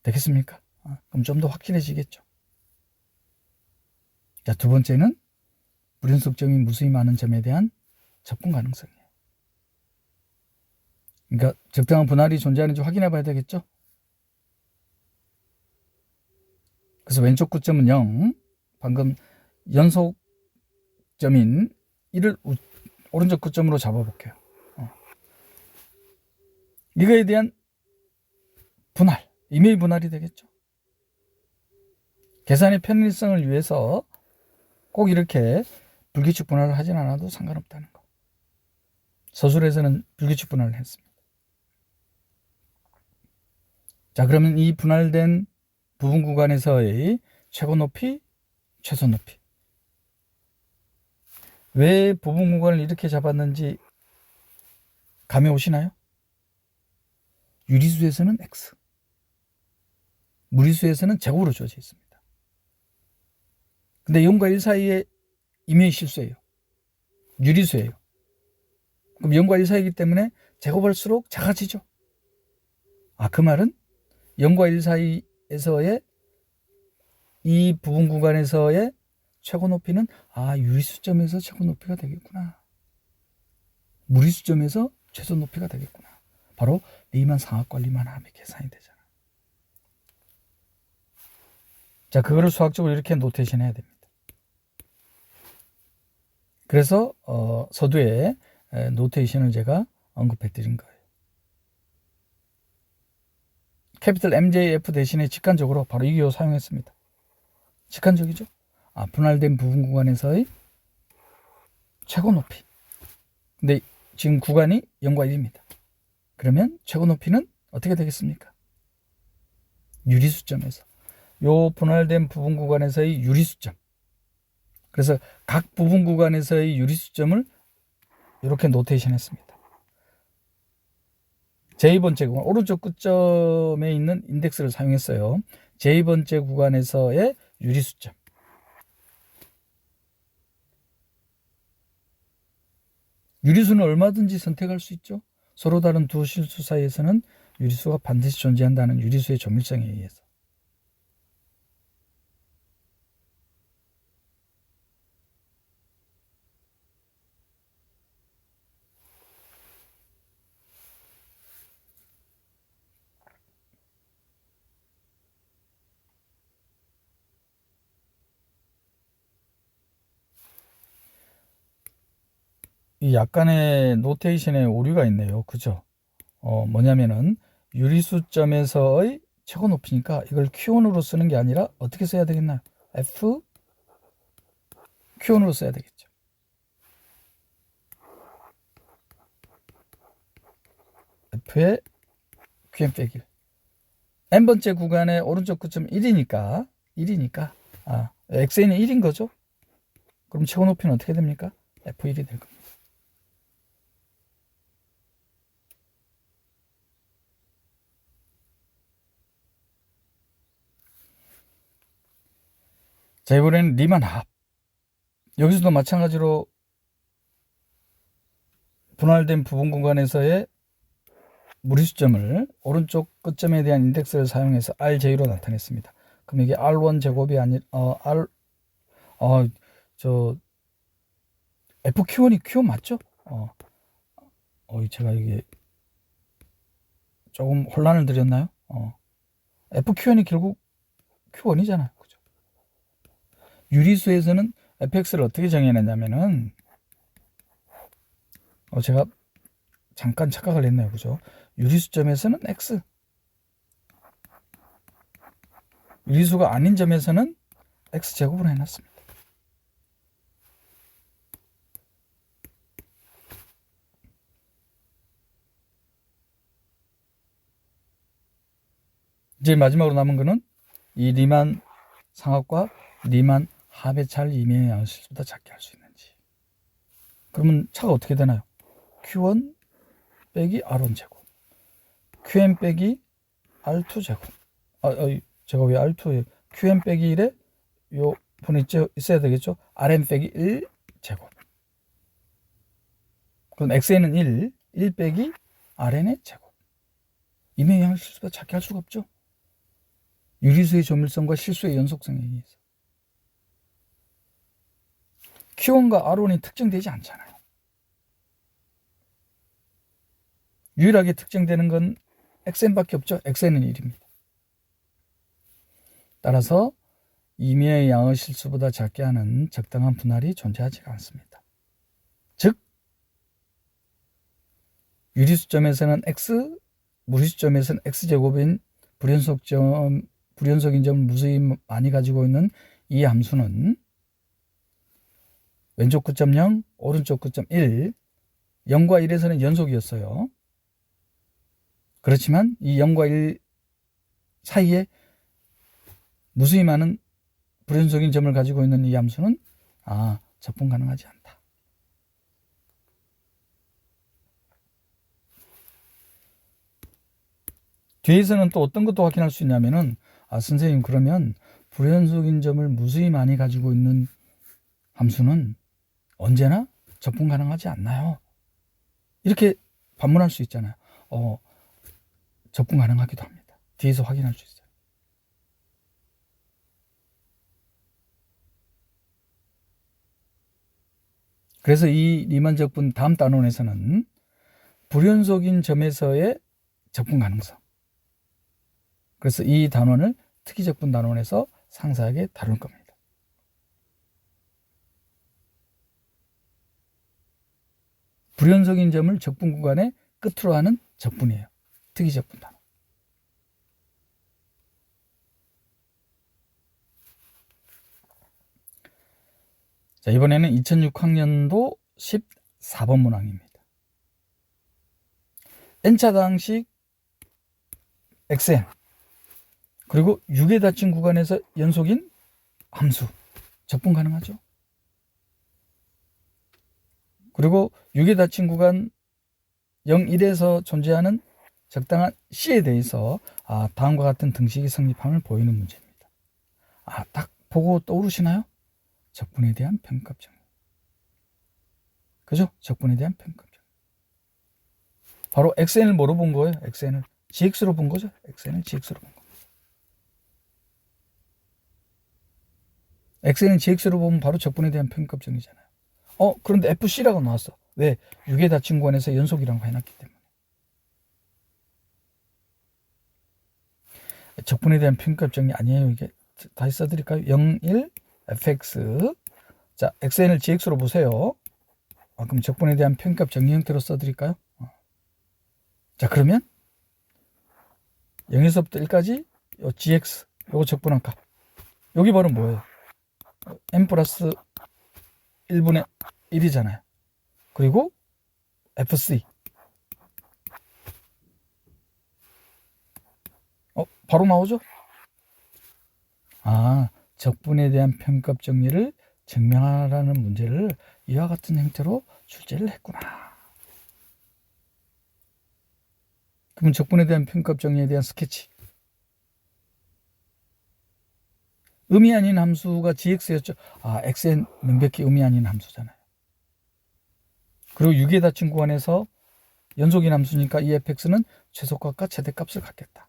되겠습니까? 그럼 좀 더 확실해지겠죠. 자, 두 번째는 불연속점이 무수히 많은 점에 대한 적분 가능성이에요. 그러니까 적당한 분할이 존재하는지 확인해 봐야 되겠죠. 그래서 왼쪽 구점은 0, 방금 연속점인 1을 오른쪽 구점으로 잡아볼게요. 이거에 대한 분할, 임의의 분할이 되겠죠. 계산의 편리성을 위해서 꼭 이렇게 불규칙 분할을 하진 않아도 상관없다는 거. 서술에서는 불규칙 분할을 했습니다. 자, 그러면 이 분할된 부분 구간에서의 최고 높이, 최소 높이. 왜 부분 구간을 이렇게 잡았는지 감이 오시나요? 유리수에서는 x, 무리수에서는 제곱으로 주어져 있습니다. 근데 0과 1 사이에 임의의 실수예요. 유리수예요. 그럼 0과 1 사이이기 때문에 제곱할수록 작아지죠. 그 말은 0과 1 사이에서의 이 부분 구간에서의 최고 높이는 유리수점에서 최고 높이가 되겠구나. 무리수점에서 최소 높이가 되겠구나. 바로 리만 상하과 리만 합의 계산이 되잖아. 자, 그거를 수학적으로 이렇게 노테이션 해야 됩니다. 그래서 서두에 노테이션을 제가 언급해 드린 거예요. 캐피털 MJF 대신에 직관적으로 바로 이 기호 사용했습니다. 직관적이죠? 분할된 부분 구간에서의 최고 높이. 근데 지금 구간이 0과 1입니다. 그러면 최고 높이는 어떻게 되겠습니까? 유리수점에서. 요 분할된 부분 구간에서의 유리수점. 그래서 각 부분 구간에서의 유리수점을 이렇게 노테이션 했습니다. 제2번째 구간, 오른쪽 끝점에 있는 인덱스를 사용했어요. 제2번째 구간에서의 유리수점. 유리수는 얼마든지 선택할 수 있죠. 서로 다른 두 실수 사이에서는 유리수가 반드시 존재한다는 유리수의 조밀성에 의해서. 이 약간의 노테이션에 오류가 있네요. 그죠? 뭐냐면은 유리수점에서의 최고 높이니까 이걸 Q1으로 쓰는 게 아니라 어떻게 써야 되겠나요? F Q1으로 써야 되겠죠. F의 QN 빼기 1. n번째 구간의 오른쪽 끝점 1이니까 xn이 1인 거죠. 그럼 최고 높이는 어떻게 됩니까? F1이 될 겁니다. 자, 이번에는 리만 합. 여기서도 마찬가지로 분할된 부분 공간에서의 무리수점을 오른쪽 끝점에 대한 인덱스를 사용해서 RJ로 나타냈습니다. 그럼 이게 R1 제곱이 FQ1이 Q1 맞죠? 제가 이게 조금 혼란을 드렸나요? FQ1이 결국 Q1이잖아요. 그죠? 유리수에서는 fx를 어떻게 정해냈냐면은, 제가 잠깐 착각을 했네요. 그죠? 유리수점에서는 x, 유리수가 아닌 점에서는 x제곱으로 해놨습니다. 이제 마지막으로 남은 거는 이 리만 상합과 리만 합의 차를 임의의 양을 실수보다 작게 할 수 있는지. 그러면 차가 어떻게 되나요? Q1 빼기 R1 제곱, QN 빼기 R2 제곱. 제가 왜 R2에 QN 빼기 1에 요 분이 있어야 되겠죠? RM 빼기 1 제곱. 그럼 XN은 1 빼기 RN의 제곱. 임의의 양을 실수보다 작게 할 수가 없죠. 유리수의 조밀성과 실수의 연속성에 의해서. Q1과 R1이 특정되지 않잖아요. 유일하게 특정되는 건 XN밖에 없죠. XN은 1입니다. 따라서 임의의 양의 실수보다 작게 하는 적당한 분할이 존재하지가 않습니다. 즉, 유리수점에서는 X, 무리수점에서는 X제곱인 불연속인 점을 무수히 많이 가지고 있는 이 함수는 왼쪽 끝점 0, 오른쪽 끝점 1, 0과 1에서는 연속이었어요. 그렇지만 이 0과 1 사이에 무수히 많은 불연속인 점을 가지고 있는 이 함수는 접근 가능하지 않다. 뒤에서는 또 어떤 것도 확인할 수 있냐면은 선생님 그러면 불연속인 점을 무수히 많이 가지고 있는 함수는 언제나 접근 가능하지 않나요? 이렇게 반문할 수 있잖아요. 접근 가능하기도 합니다. 뒤에서 확인할 수 있어요. 그래서 이 리만 적분 다음 단원에서는 불연속인 점에서의 접근 가능성, 그래서 이 단원을 특이적분 단원에서 상세하게 다룰 겁니다. 불연속인 점을 적분 구간의 끝으로 하는 적분이에요. 특이적분 단원. 자, 이번에는 2006학년도 14번 문항입니다. n차당식 xn 그리고 6에 닫힌 구간에서 연속인 함수 접근 가능하죠. 그리고 6에 닫힌 구간 0, 1에서 존재하는 적당한 C에 대해서 다음과 같은 등식이 성립함을 보이는 문제입니다. 딱 보고 떠오르시나요? 적분에 대한 평값 정리. 그죠? 적분에 대한 평값 정리. 바로 xn을 뭐로 본 거예요? xn을 gx로 본 거죠? xn을 gx로 본 겁니다. xn을 gx로 보면 바로 적분에 대한 평값 정리잖아요. 그런데 fc라고 나왔어. 왜? 6에 닫힌 구간에서 연속이라고 해놨기 때문에. 적분에 대한 평값 정리 아니에요. 이게 다시 써드릴까요? 0, 1, fx. 자, xn을 gx로 보세요. 그럼 적분에 대한 평값 정리 형태로 써드릴까요? 자, 그러면 0에서부터 1까지 요 gx, 요거 적분한 값. 여기 바로 뭐예요? n 플러스 1분의 1이잖아요. 그리고 fc. 바로 나오죠? 적분에 대한 평값 정리를 증명하라는 문제를 이와 같은 형태로 출제를 했구나. 그러면 적분에 대한 평값 정리에 대한 스케치. 의미 아닌 함수가 gx였죠. xn 명백히 의미 아닌 함수잖아요. 그리고 6에 닫힌 구간에서 연속인 함수니까 이 fx는 최소값과 최대값을 갖겠다.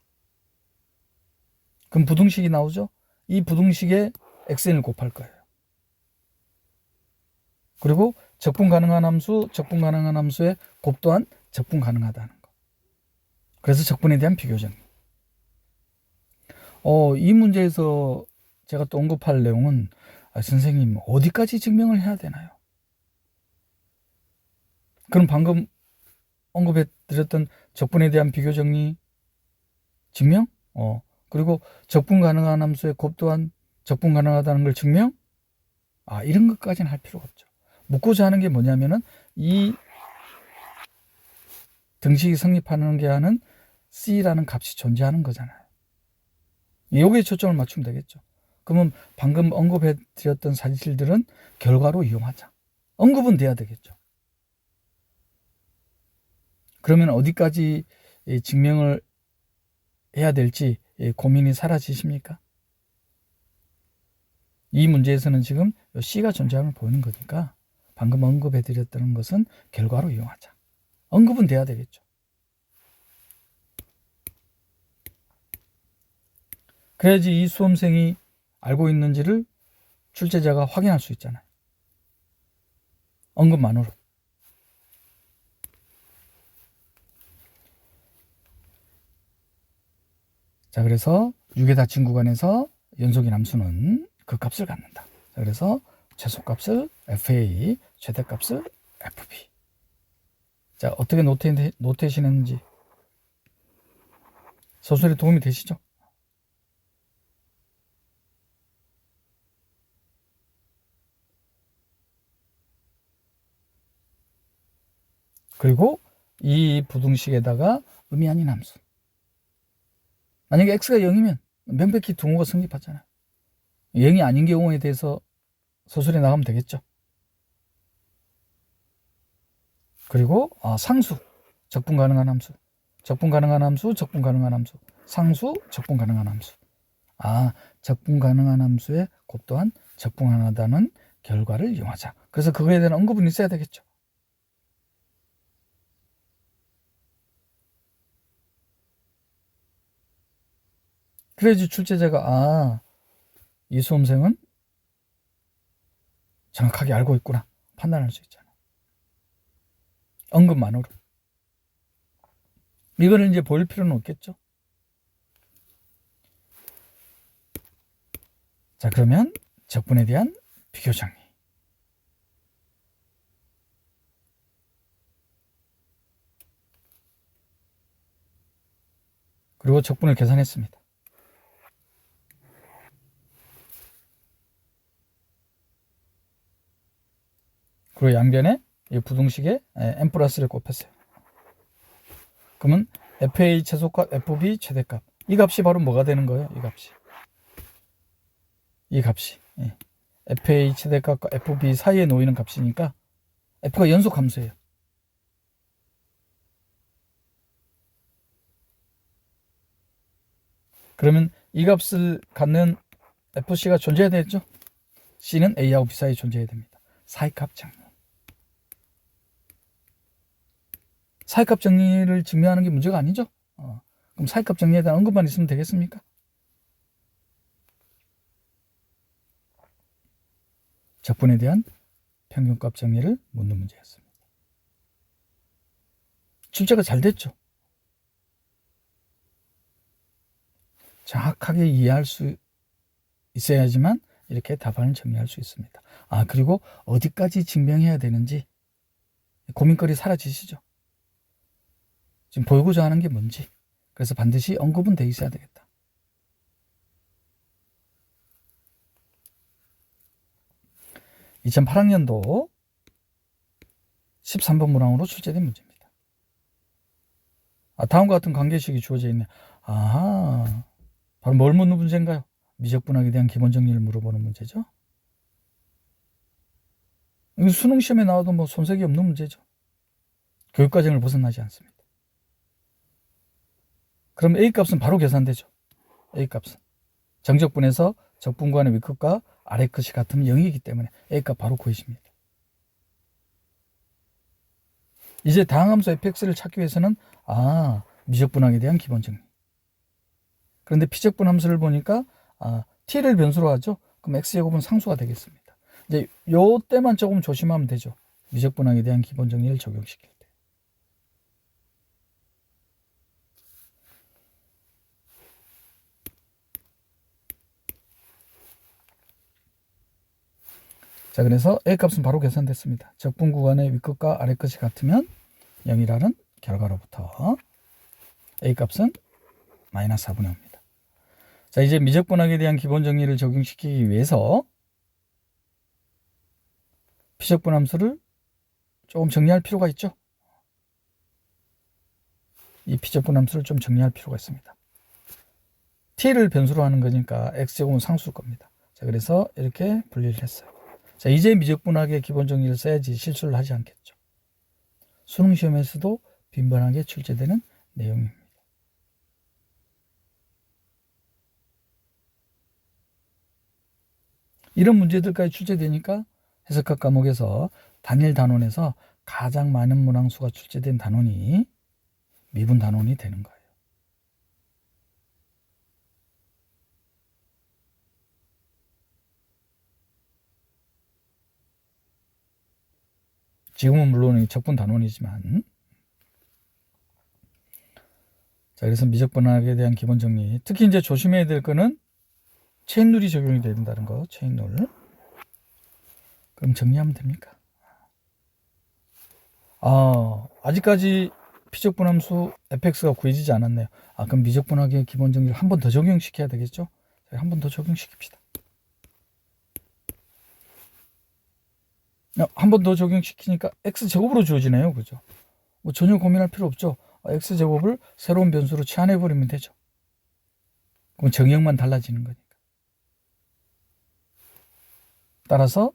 그럼 부등식이 나오죠. 이 부등식에 xn을 곱할 거예요. 그리고 적분 가능한 함수의 곱 또한 적분 가능하다는 거. 그래서 적분에 대한 비교 정리. 이 문제에서 제가 또 언급할 내용은 선생님 어디까지 증명을 해야 되나요? 그럼 방금 언급해 드렸던 적분에 대한 비교 정리 증명? 그리고 적분 가능한 함수의 곱 또한 적분 가능하다는 걸 증명? 이런 것까지는 할 필요가 없죠. 묻고자 하는 게 뭐냐면은 이 등식이 성립하는 게 하는 C라는 값이 존재하는 거잖아요. 여기에 초점을 맞추면 되겠죠. 그러면 방금 언급해 드렸던 사실들은 결과로 이용하자. 언급은 돼야 되겠죠. 그러면 어디까지 증명을 해야 될지 고민이 사라지십니까? 이 문제에서는 지금 C가 존재함을 보이는 거니까 방금 언급해 드렸던 것은 결과로 이용하자. 언급은 돼야 되겠죠. 그래야지 이 수험생이 알고 있는지를 출제자가 확인할 수 있잖아요. 언급만으로. 자, 그래서 6에 닫힌 구간에서 연속인 함수는 그 값을 갖는다. 자, 그래서 최소값을 FA, 최대값을 FB. 자, 어떻게 노테이션 했는지 서술에 도움이 되시죠? 그리고 이 부등식에다가 의미 아닌 함수. 만약에 x가 0이면 명백히 등호가 성립하잖아요. 0이 아닌 경우에 대해서 서술해 나가면 되겠죠. 그리고 상수, 적분 가능한 함수, 적분 가능한 함수, 적분 가능한 함수, 상수, 적분 가능한 함수. 적분 가능한 함수에 곱 또한 적분 가능하다는 결과를 이용하자. 그래서 그거에 대한 언급은 있어야 되겠죠. 그래야지 출제자가 이 수험생은 정확하게 알고 있구나 판단할 수 있잖아. 언급만으로. 이거를 이제 보일 필요는 없겠죠. 자, 그러면 적분에 대한 비교 정리. 그리고 적분을 계산했습니다. 그리고 양변에 이 부등식에 n 플러스를 곱했어요. 그러면 FA 최소값, FB 최대값. 이 값이 바로 뭐가 되는 거예요? 이 값이. FA 최대값과 FB 사이에 놓이는 값이니까 F가 연속 함수예요. 그러면 이 값을 갖는 FC가 존재해야 되겠죠? C는 A하고 B 사이에 존재해야 됩니다. 사이값 정리. 사이값 정리를 증명하는 게 문제가 아니죠? 그럼 사이값 정리에 대한 언급만 있으면 되겠습니까? 적분에 대한 평균값 정리를 묻는 문제였습니다. 출제가 잘 됐죠? 정확하게 이해할 수 있어야지만 이렇게 답안을 정리할 수 있습니다. 그리고 어디까지 증명해야 되는지 고민거리 사라지시죠? 지금 보이고자 하는 게 뭔지. 그래서 반드시 언급은 돼 있어야 되겠다. (2008학년도) 13번 문항으로 출제된 문제입니다. 다음과 같은 관계식이 주어져 있네. 바로 뭘 묻는 문제인가요? 미적분학에 대한 기본 정리를 물어보는 문제죠. 이거 수능 시험에 나와도 뭐 손색이 없는 문제죠. 교육과정을 벗어나지 않습니다. 그럼 A값은 바로 계산되죠. A값은 정적분에서 적분간의 윗끝과 아래끝이 같으면 0이기 때문에 A값 바로 구해집니다. 이제 다항함수 fx를 찾기 위해서는 미적분학에 대한 기본 정리. 그런데 피적분 함수를 보니까 t를 변수로 하죠. 그럼 x제곱은 상수가 되겠습니다. 이제 요 때만 조금 조심하면 되죠. 미적분학에 대한 기본 정리를 적용시킬 때. 자, 그래서 A값은 바로 계산됐습니다. 적분 구간의 윗끝과 아래끝이 같으면 0이라는 결과로부터 A값은 마이너스 4분의 5입니다. 자, 이제 미적분학에 대한 기본 정리를 적용시키기 위해서 피적분 함수를 조금 정리할 필요가 있죠. 이 피적분 함수를 좀 정리할 필요가 있습니다. t를 변수로 하는 거니까 x제곱은 상수일 겁니다. 자, 그래서 이렇게 분리를 했어요. 자, 이제 미적분학의 기본 정리를 써야지 실수를 하지 않겠죠. 수능 시험에서도 빈번하게 출제되는 내용입니다. 이런 문제들까지 출제되니까 해석학 과목에서 단일 단원에서 가장 많은 문항수가 출제된 단원이 미분 단원이 되는 거예요. 지금은 물론 적분 단원이지만. 자, 그래서 미적분학에 대한 기본 정리. 특히 이제 조심해야 될 거는 체인룰이 적용이 된다는 거. 체인룰. 그럼 정리하면 됩니까? 아직까지 피적분 함수 fx가 구해지지 않았네요. 그럼 미적분학의 기본 정리를 한 번 더 적용시켜야 되겠죠? 한 번 더 적용시킵시다. 한 번 더 적용시키니까 x제곱으로 주어지네요. 그죠? 뭐 전혀 고민할 필요 없죠. x제곱을 새로운 변수로 치환해버리면 되죠. 그럼 정의역만 달라지는 거니까. 따라서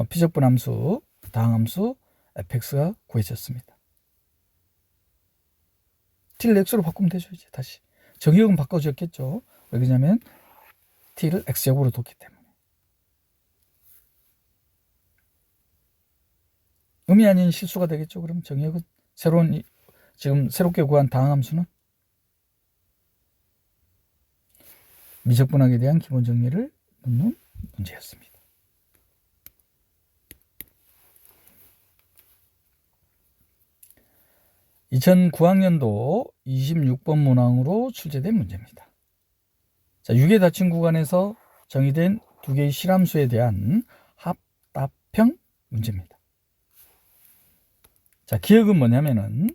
피적분함수, 다항함수 fx가 구해졌습니다. t를 x로 바꾸면 되죠. 이제 다시 정의역은 바꿔줬겠죠. 왜냐면 t를 x제곱으로 뒀기 때문에. 의미 아닌 실수가 되겠죠. 그럼 정의역은 지금 새롭게 구한 다항함수는 미적분학에 대한 기본 정리를 묻는 문제였습니다. (2009학년도) 26번 문항으로 출제된 문제입니다. 자, 6의 닫힌 구간에서 정의된 두 개의 실함수에 대한 합답형 문제입니다. 자, 기억은 뭐냐면은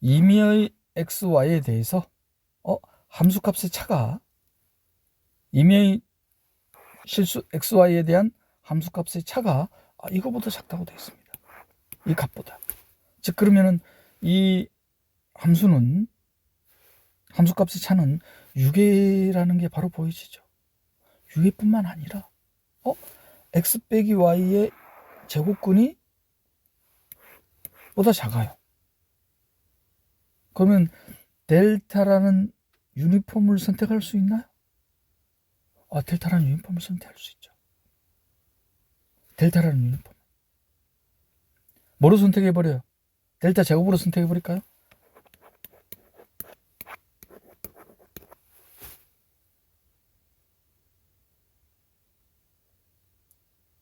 임의의 xy에 대해서 함수값의 차가 임의의 실수 xy에 대한 함수값의 차가 이거보다 작다고 되어 있습니다. 이 값보다. 즉 그러면은 이 함수값의 차는 유계라는 게 바로 보이시죠? 유계뿐만 아니라 x 빼기 y의 제곱근이 보다 작아요. 그러면 델타라는 유니폼을 선택할 수 있나요? 델타라는 유니폼을 선택할 수 있죠. 델타라는 유니폼. 뭐로 선택해버려요? 델타 제곱으로 선택해버릴까요?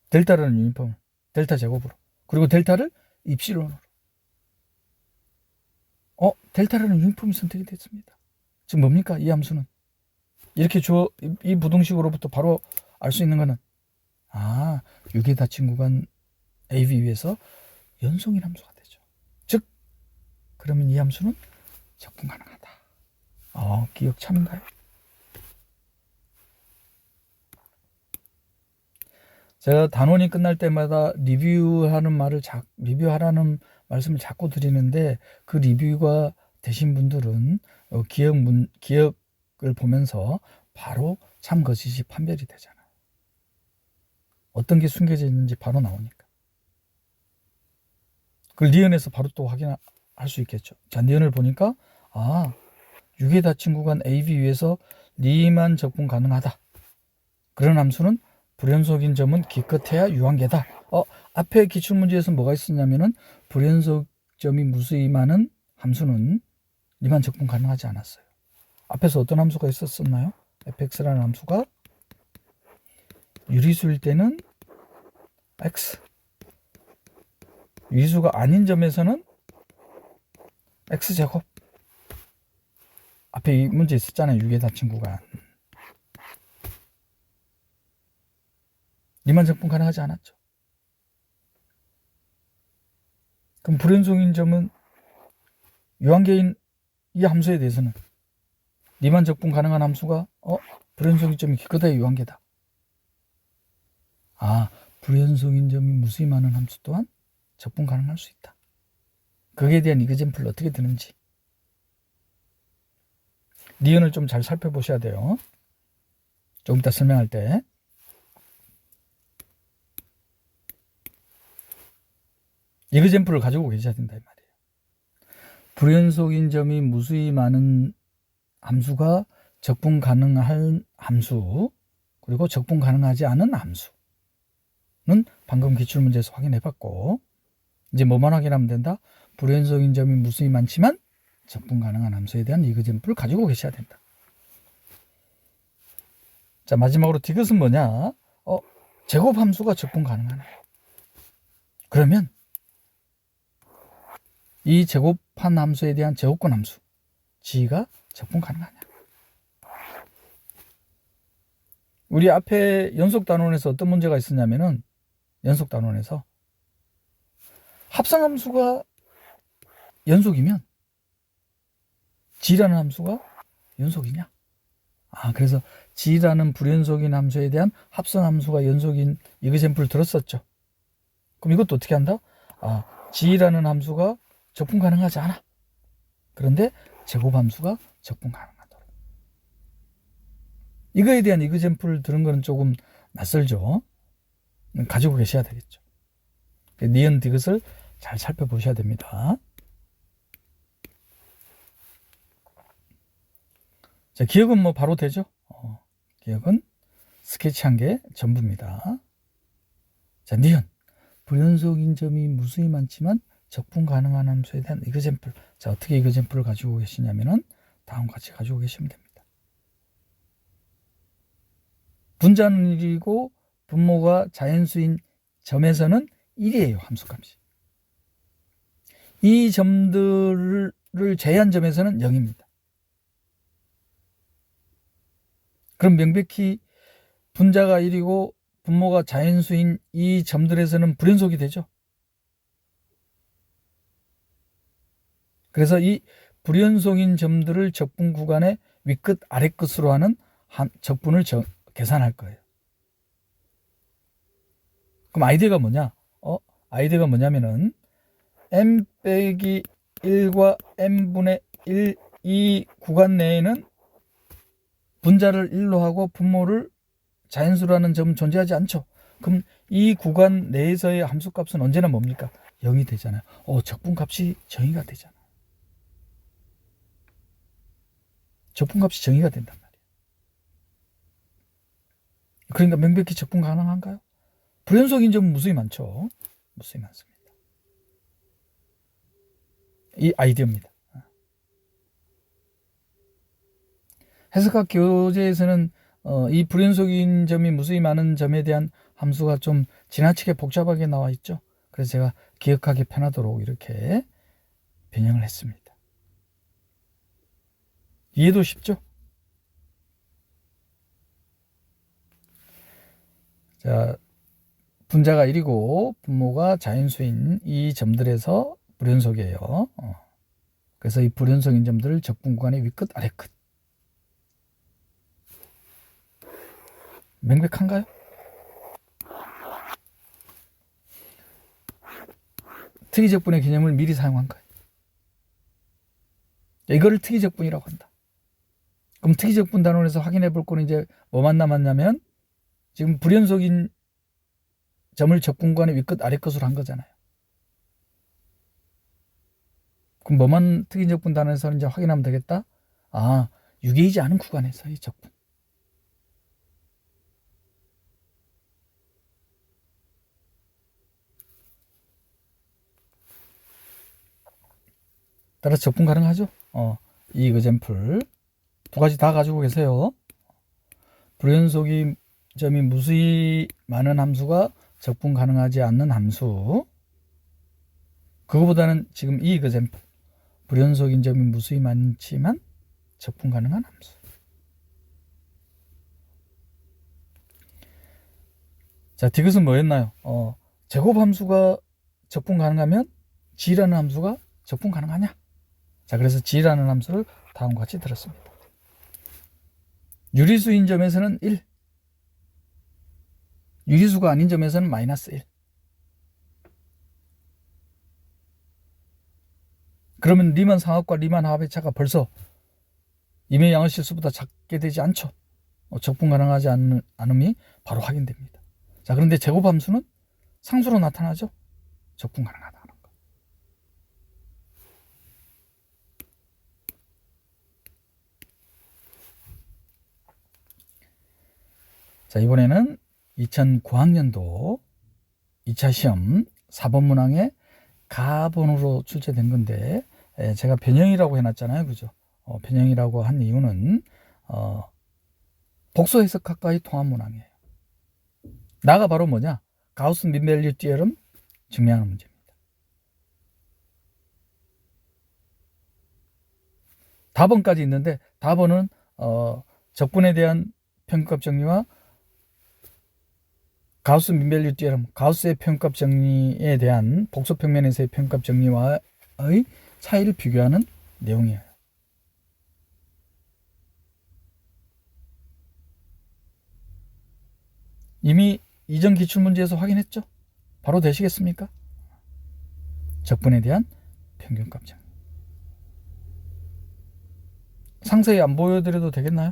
델타라는 유니폼을 델타 제곱으로. 그리고 델타를 입실론으로. 델타라는 유니폼이 선택이 됐습니다. 지금 뭡니까? 이 함수는. 이렇게 이 부등식으로부터 바로 알 수 있는 거는 6의 닫힌 구간 AB 위에서 연속인 함수가 되죠. 즉 그러면 이 함수는 적분 가능하다. 기억 참인가요? 제가 단원이 끝날 때마다 리뷰하라는 말씀을 자꾸 드리는데 그 리뷰가 되신 분들은 기억을 보면서 바로 참거짓이 판별이 되잖아요. 어떤 게 숨겨져 있는지 바로 나오니까. 그걸 니은에서 바로 또 확인할 수 있겠죠. 자, 니은을 보니까 6의 닫힌 구간 AB 위에서 리만 적분 가능하다. 그런 함수는 불연속인 점은 기껏해야 유한계다. 앞에 기출문제에서 뭐가 있었냐면은 불연속점이 무수히 많은 함수는 리만 적분 가능하지 않았어요. 앞에서 어떤 함수가 있었나요? fx라는 함수가 유리수일 때는 x, 유리수가 아닌 점에서는 x제곱. 앞에 이 문제 있었잖아요. 6의 닫힌 구간. 리만 적분 가능하지 않았죠. 그럼 불연속인 점은 유한계인 이 함수에 대해서는 리만 적분 가능한 함수가 불연속인 점이 기껏해야 유한계다. 불연속인 점이 무수히 많은 함수 또한 적분 가능할 수 있다. 거기에 대한 이그젠플을 어떻게 드는지 니은을 좀 잘 살펴보셔야 돼요. 조금 이따 설명할 때. 이그젠플을 가지고 계셔야 된다 이 말이에요. 불연속인 점이 무수히 많은 함수가 적분 가능한 함수, 그리고 적분 가능하지 않은 함수는 방금 기출문제에서 확인해봤고, 이제 뭐만 확인하면 된다? 불연속인 점이 무수히 많지만 적분 가능한 함수에 대한 이그젠플을 가지고 계셔야 된다. 자, 마지막으로 디귿은 뭐냐? 제곱함수가 적분 가능하나요? 그러면 이 제곱한 함수에 대한 제곱근 함수 g가 적분 가능하냐? 우리 앞에 연속단원에서 어떤 문제가 있었냐면은 연속단원에서 합성함수가 연속이면 g라는 함수가 연속이냐? 그래서 g라는 불연속인 함수에 대한 합성함수가 연속인 이그젠플을 들었었죠. 그럼 이것도 어떻게 한다? g라는 함수가 적분 가능하지 않아. 그런데 제곱 함수가 적분 가능하도록. 이거에 대한 이그젬플을 들은 거는 조금 낯설죠. 가지고 계셔야 되겠죠. 니은 디귿을 잘 살펴보셔야 됩니다. 자, 기억은 뭐 바로 되죠? 기억은 스케치한 게 전부입니다. 자, 니은. 불연속인 점이 무수히 많지만 적분 가능한 함수에 대한 이그젬플. 자, 어떻게 이그젬플을 가지고 계시냐면은 다음과 같이 가지고 계시면 됩니다. 분자는 1이고 분모가 자연수인 점에서는 1이에요. 함수값이. 이 점들을 제외한 점에서는 0입니다. 그럼 명백히 분자가 1이고 분모가 자연수인 이 점들에서는 불연속이 되죠. 그래서 이 불연속인 점들을 적분 구간의 윗끝 아랫끝으로 하는 적분을 계산할 거예요. 그럼 아이디어가 뭐냐? 아이디어가 뭐냐면은 m 빼기 1과 m분의 1 이 구간 내에는 분자를 1로 하고 분모를 자연수로 하는 점은 존재하지 않죠. 그럼 이 구간 내에서의 함수값은 언제나 뭡니까? 0이 되잖아요. 적분값이 정의가 되잖아요. 적분값이 정의가 된단 말이에요. 그러니까 명백히 적분 가능한가요? 불연속인 점은 무수히 많죠. 무수히 많습니다. 이 아이디어입니다. 해석학 교재에서는 이 불연속인 점이 무수히 많은 점에 대한 함수가 좀 지나치게 복잡하게 나와 있죠. 그래서 제가 기억하기 편하도록 이렇게 변형을 했습니다. 이해도 쉽죠? 자, 분자가 1이고 분모가 자연수인 이 점들에서 불연속이에요. 그래서 이 불연속인 점들을 적분 구간의 윗끝 아랫끝. 명백한가요? 특이적분의 개념을 미리 사용한 거예요. 이거를 특이적분이라고 한다. 그럼 특이적분 단원에서 확인해 볼 거는 이제 뭐만 남았냐면 지금 불연속인 점을 적분 구간의 윗끝 아랫끝으로 한 거잖아요. 그럼 뭐만 특이적분 단원에서 이제 확인하면 되겠다? 유계이지 않은 구간에서의 적분. 따라서 적분 가능하죠? 이 이그젬플 두 가지 다 가지고 계세요. 불연속인 점이 무수히 많은 함수가 적분 가능하지 않는 함수. 그거보다는 지금 이 이그젬플 불연속인 점이 무수히 많지만 적분 가능한 함수. 자, 디귿은 뭐였나요? 제곱 함수가 적분 가능하면 g라는 함수가 적분 가능하냐? 자, 그래서 g라는 함수를 다음과 같이 들었습니다. 유리수인 점에서는 1, 유리수가 아닌 점에서는 마이너스 1. 그러면 리만 상합과 리만 하합의 차가 벌써 임의 양의 실수보다 작게 되지 않죠. 적분 가능하지 않음이 바로 확인됩니다. 자, 그런데 제곱함수는 상수로 나타나죠. 적분 가능하다는 거. 자, 이번에는 2009학년도 2차 시험 4번 문항에 가번으로 출제된 건데 제가 변형이라고 해놨잖아요. 그죠? 변형이라고 한 이유는 복수 해석학과의 통합 문항이에요. 나가 바로 뭐냐? 가우스 민밸류 티어럼 증명하는 문제입니다. 답원까지 있는데 답원은 적분에 대한 평균값 정리와 가우스 민밸류 티어럼, 가우스의 평균값 정리에 대한 복수 평면에서의 평균값 정리와의 차이를 비교하는 내용이에요. 이미 이전 기출문제에서 확인했죠? 바로 되시겠습니까? 적분에 대한 평균값 정리. 상세히 안 보여드려도 되겠나요?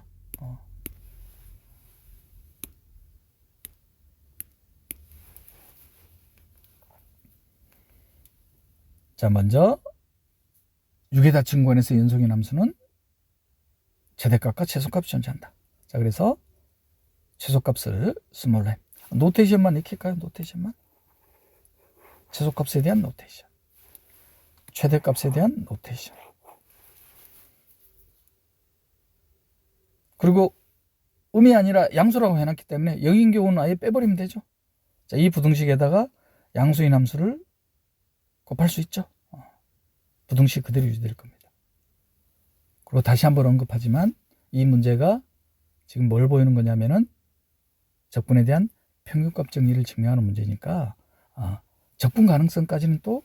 자, 먼저 유계다 증권에서 연속인 함수는 최대값과 최소값이 존재한다. 자, 그래서 최소값을 스몰 m. 노테이션만 익힐까요? 노테이션만. 최소값에 대한 노테이션. 최대값에 대한 노테이션. 그리고 음이 아니라 양수라고 해놨기 때문에 0인 경우는 아예 빼버리면 되죠. 자, 이 부등식에다가 양수인 함수를 곱할 수 있죠. 부등식 그대로 유지될 겁니다. 그리고 다시 한번 언급하지만 이 문제가 지금 뭘 보이는 거냐면은 적분에 대한 평균값 정리를 증명하는 문제니까 적분 가능성까지는 또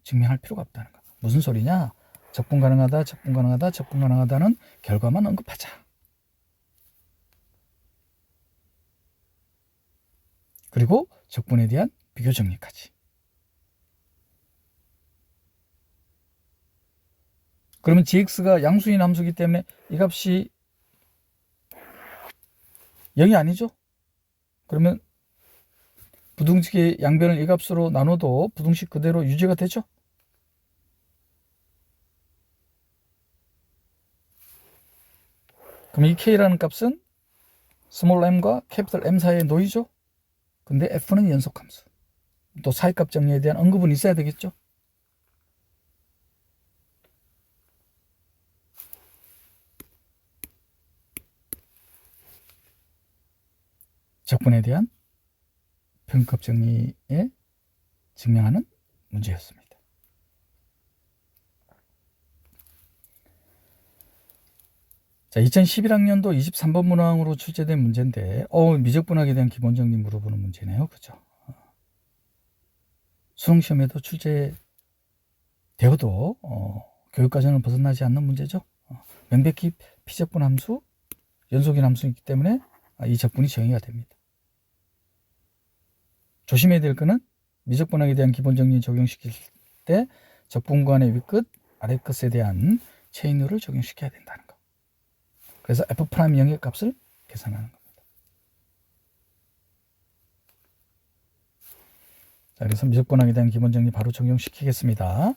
증명할 필요가 없다는 거. 무슨 소리냐? 적분 가능하다, 적분 가능하다, 적분 가능하다는 결과만 언급하자. 그리고 적분에 대한 비교 정리까지. 그러면 gx가 양수인 함수이기 때문에 이 값이 0이 아니죠? 그러면 부등식의 양변을 이 값으로 나눠도 부등식 그대로 유지가 되죠? 그럼 이 k라는 값은 스몰 m과 캐피털 M 사이에 놓이죠? 근데 f는 연속함수. 또 사이값 정리에 대한 언급은 있어야 되겠죠? 적분에 대한 평균값 정리에 증명하는 문제였습니다. 자, 2011학년도 23번 문항으로 출제된 문제인데 미적분학에 대한 기본 정리 물어보는 문제네요. 그죠? 수능시험에도 출제되어도 교육과정을 벗어나지 않는 문제죠. 명백히 피적분 함수, 연속인 함수이기 때문에 이 적분이 정의가 됩니다. 조심해야 될 거는 미적분학에 대한 기본 정리 적용시킬 때 적분관의 윗끝, 아래끝에 대한 체인룰을 적용시켜야 된다는 거. 그래서 f' 영역값을 계산하는 겁니다. 자, 그래서 미적분학에 대한 기본 정리 바로 적용시키겠습니다.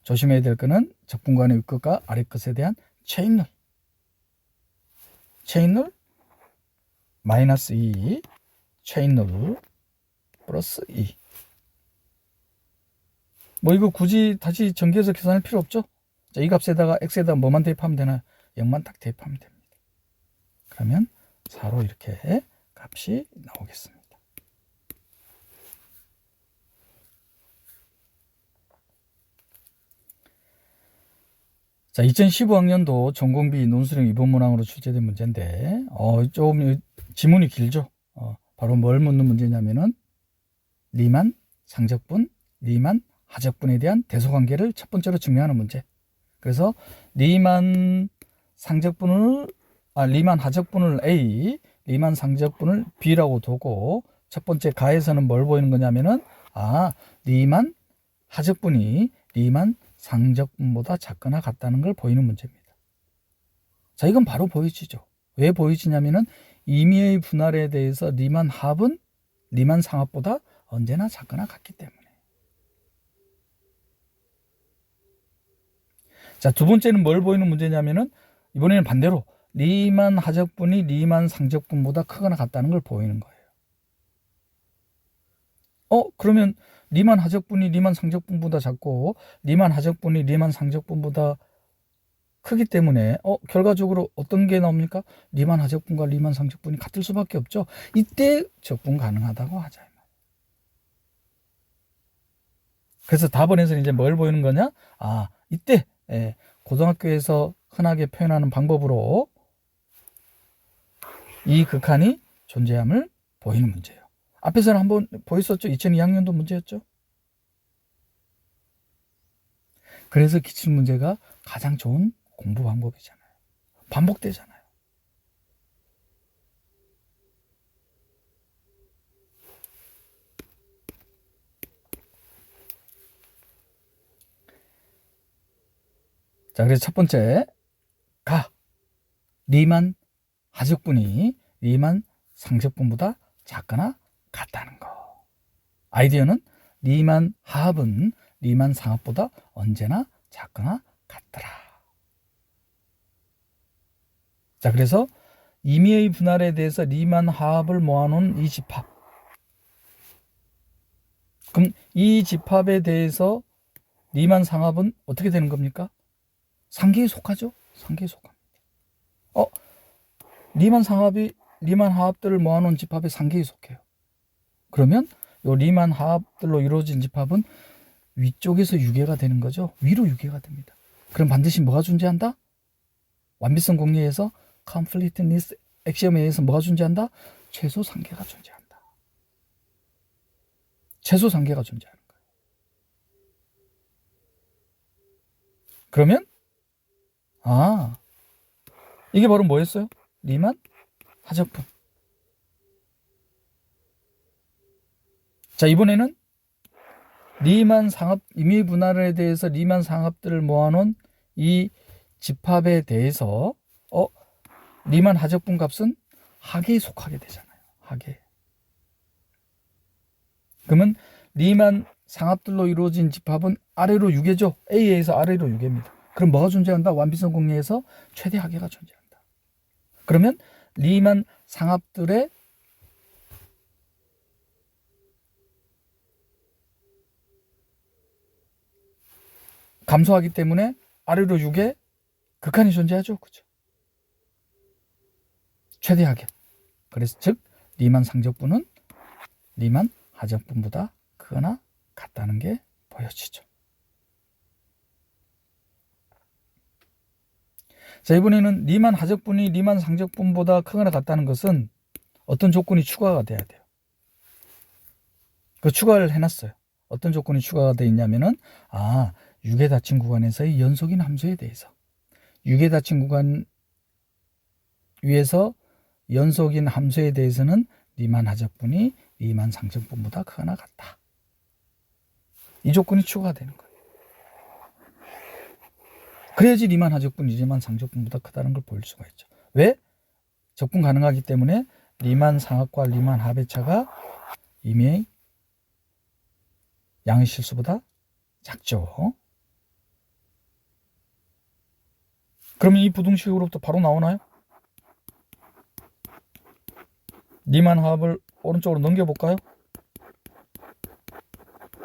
조심해야 될 거는 적분관의 윗끝과 아래끝에 대한 체인룰. 체인룰 마이너스 2, 체인룰 플러스 2. 뭐 이거 굳이 다시 전개해서 계산할 필요 없죠? 자, 이 값에다가 x에다가 뭐만 대입하면 되나요? 0만 딱 대입하면 됩니다. 그러면 4로 이렇게 값이 나오겠습니다. 자, 2015학년도 전공비 논술형 2번 문항으로 출제된 문제인데 조금 지문이 길죠. 바로 뭘 묻는 문제냐면은 리만 상적분, 리만 하적분에 대한 대소관계를 첫 번째로 증명하는 문제. 그래서 리만 하적분을 A, 리만 상적분을 B라고 두고 첫 번째 가에서는 뭘 보이는 거냐면은 리만 하적분이 리만 상적분보다 작거나 같다는 걸 보이는 문제입니다. 자, 이건 바로 보여지죠. 왜 보여지냐면은 임의의 분할에 대해서 리만 합은 리만 상합보다 언제나 작거나 같기 때문에. 자, 두 번째는 뭘 보이는 문제냐면은 이번에는 반대로 리만 하적분이 리만 상적분보다 크거나 같다는 걸 보이는 거예요. 그러면 리만 하적분이 리만 상적분보다 작고 리만 하적분이 리만 상적분보다 크기 때문에 결과적으로 어떤 게 나옵니까? 리만 하적분과 리만 상적분이 같을 수밖에 없죠. 이때 적분 가능하다고 하자. 그래서 답원에서는 이제 뭘 보이는 거냐? 이때 고등학교에서 흔하게 표현하는 방법으로 이 극한이 존재함을 보이는 문제예요. 앞에서는 한번 보였었죠. 2002학년도 문제였죠. 그래서 기출문제가 가장 좋은 공부 방법이잖아요. 반복되잖아요. 자, 그래서 첫 번째 리만 하적분이 리만 상적분보다 작거나 같다는 거. 아이디어는 리만 하합은 리만 상합보다 언제나 작거나 같더라. 자, 그래서 임의의 분할에 대해서 리만 하합을 모아놓은 이 집합. 그럼 이 집합에 대해서 리만 상합은 어떻게 되는 겁니까? 상계에 속하죠? 상계에 속합니다. 리만 상합이 리만 하합들을 모아놓은 집합의 상계에 속해요. 그러면 요 리만 하합들로 이루어진 집합은 위쪽에서 유계가 되는 거죠. 위로 유계가 됩니다. 그럼 반드시 뭐가 존재한다? 완비성 공리에서 completeness 액시엄에 의해서 뭐가 존재한다? 최소 상계가 존재한다. 최소 상계가 존재하는 거예요. 그러면 이게 바로 뭐였어요? 리만 하적분. 자, 이번에는 리만 상합 임의 분할에 대해서 리만 상합들을 모아놓은 이 집합에 대해서 리만 하적분 값은 하계에 속하게 되잖아요. 하계. 그러면 리만 상합들로 이루어진 집합은 아래로 유계죠. A에서 아래로 유계입니다. 그럼 뭐가 존재한다? 완비성 공리에서 최대 하계가 존재한다. 그러면 리만 상합들의 감소하기 때문에 아래로 유계 극한이 존재하죠. 그렇죠? 최대 하계. 그래서 즉 리만 상적분은 리만 하적분보다 크거나 같다는 게 보여지죠. 자, 이번에는 리만 하적분이 리만 상적분보다 크거나 같다는 것은 어떤 조건이 추가가 돼야 돼요. 그 추가를 해놨어요. 어떤 조건이 추가가 되어 있냐면은 유계 닫힌 구간에서의 연속인 함수에 대해서 유계 닫힌 구간 위에서 연속인 함수에 대해서는 리만 하적분이 리만 상적분보다 크거나 같다. 이 조건이 추가되는 거예요. 그래야지 리만 하적분이 리만 상적분보다 크다는 걸 보일 수가 있죠. 왜? 적분 가능하기 때문에 리만 상합과 리만 합의 차가 이미 양의 실수보다 작죠. 그러면 이 부등식으로부터 바로 나오나요? 리만 합을 오른쪽으로 넘겨볼까요?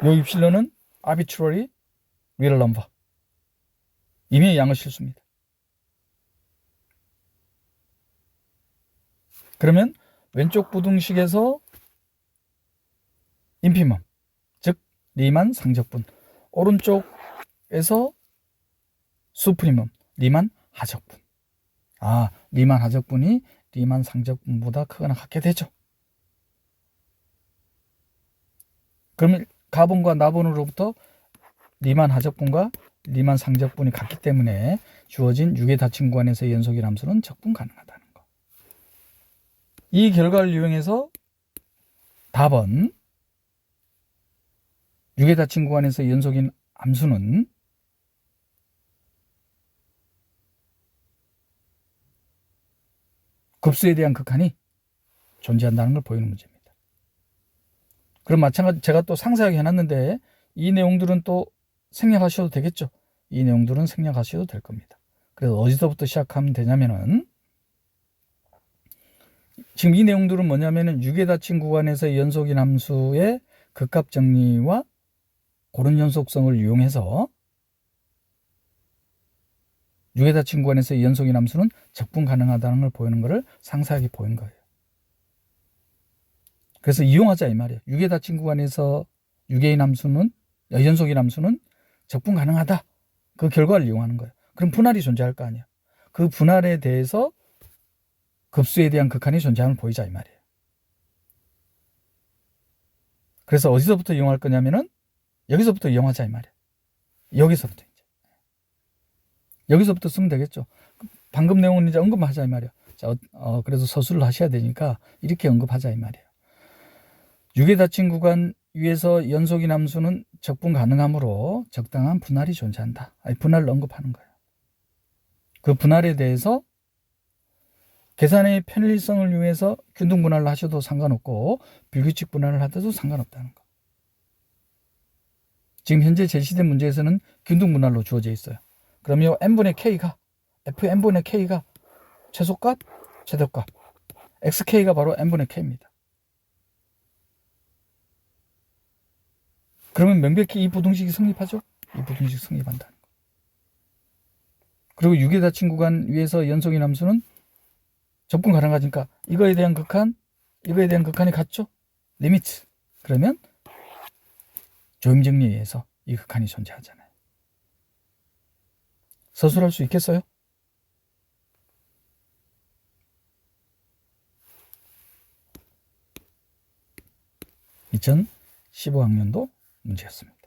요 입실론은 arbitrary real number. 이미 양의 실수입니다. 그러면 왼쪽 부등식에서 인피멈, 즉 리만 상적분, 오른쪽에서 수프리멈, 리만 하적분. 리만 하적분이 리만 상적분보다 크거나 같게 되죠. 그러면 가분과 나분으로부터 리만 하적분과 리만 상적분이 같기 때문에 주어진 유계 닫힌 구간에서의 연속인 함수는 적분 가능하다는 거. 이 결과를 이용해서 답은 유계 닫힌 구간에서 연속인 함수는 급수에 대한 극한이 존재한다는 걸 보이는 문제입니다. 그럼 마찬가지 제가 또 상세하게 해놨는데 이 내용들은 또 생략하셔도 되겠죠. 이 내용들은 생략하셔도 될 겁니다. 그래서 어디서부터 시작하면 되냐면은 지금 이 내용들은 뭐냐면은 유계 닫힌 구간에서 연속인 함수의 극값 정리와 고른 연속성을 이용해서 유계 닫힌 구간에서 연속인 함수는 적분 가능하다는 걸 보이는 것을 상세하게 보인 거예요. 그래서 이용하자 이 말이에요. 유계 닫힌 구간에서 유계인 함수는 연속인 함수는 적분 가능하다. 그 결과를 이용하는 거예요. 그럼 분할이 존재할 거 아니에요. 그 분할에 대해서 급수에 대한 극한이 존재함을 보이자 이 말이에요. 그래서 어디서부터 이용할 거냐면은 여기서부터 이용하자 이 말이에요. 여기서부터 이제 여기서부터 쓰면 되겠죠. 방금 내용은 이제 언급하자 이 말이에요. 자, 그래도 서술을 하셔야 되니까 이렇게 언급하자 이 말이에요. 유계 닫힌 구간 위에서 연속인 함수는 적분 가능하므로 적당한 분할이 존재한다. 분할을 언급하는 거예요. 그 분할에 대해서 계산의 편리성을 위해서 균등 분할을 하셔도 상관없고 불규칙 분할을 하셔도 상관없다는 거. 지금 현재 제시된 문제에서는 균등 분할로 주어져 있어요. 그럼 요 n분의 k가 fn분의 k가 최소값, 최대값, xk가 바로 n분의 k입니다. 그러면 명백히 이 부등식이 성립하죠? 이 부등식 성립한다는 거. 그리고 6의 닫힌 구간 위에서 연속인 함수는 접근 가능하니까 이거에 대한 극한, 이거에 대한 극한이 같죠? 리미트. 그러면 조임 정리에 의해서 이 극한이 존재하잖아요. 서술할 수 있겠어요? (2015학년도) 문제였습니다.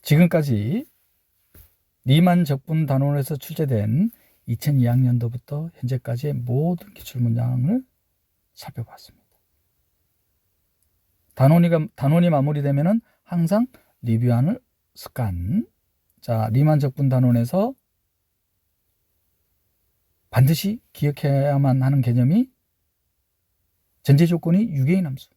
지금까지 리만 적분 단원에서 출제된 2002학년도부터 현재까지의 모든 기출문장을 살펴봤습니다. 단원이 마무리되면은 항상 리뷰하는 습관. 자, 리만 적분 단원에서 반드시 기억해야만 하는 개념이 전제 조건이 6개인 함수.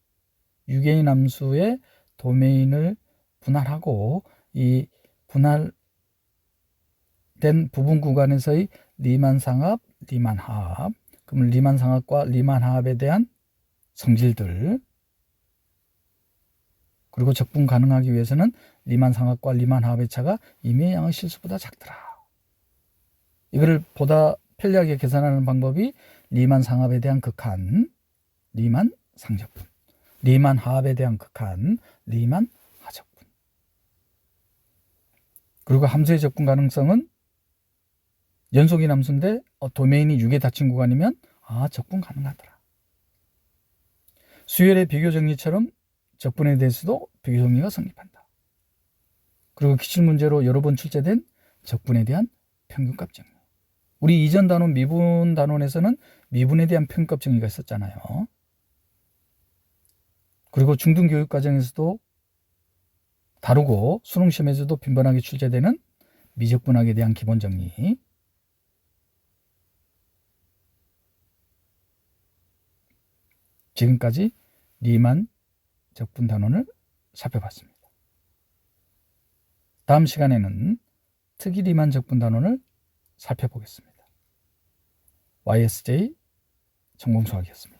6개인 함수의 도메인을 분할하고 이 분할된 부분 구간에서의 리만 상합, 리만 하합. 그러면 리만 상합과 리만 하합에 대한 성질들. 그리고 적분 가능하기 위해서는 리만 상합과 리만 하합의 차가 임의의 양의 실수보다 작더라. 이거를 보다 편리하게 계산하는 방법이 리만 상합에 대한 극한, 리만 상적분, 리만 하합에 대한 극한, 리만 하적분. 그리고 함수의 접근 가능성은 연속인 함수인데 도메인이 6에 닫힌 구간이면 접근 가능하더라. 수열의 비교 정리처럼 적분에 대해서도 비교 정리가 성립한다. 그리고 기출문제로 여러 번 출제된 적분에 대한 평균값 정리. 우리 이전 단원 미분 단원에서는 미분에 대한 평균값 정리가 있었잖아요. 그리고 중등교육과정에서도 다루고 수능시험에서도 빈번하게 출제되는 미적분학에 대한 기본 정리. 지금까지 리만 적분 단원을 살펴봤습니다. 다음 시간에는 특이 리만 적분 단원을 살펴보겠습니다. YSJ 전공수학이었습니다.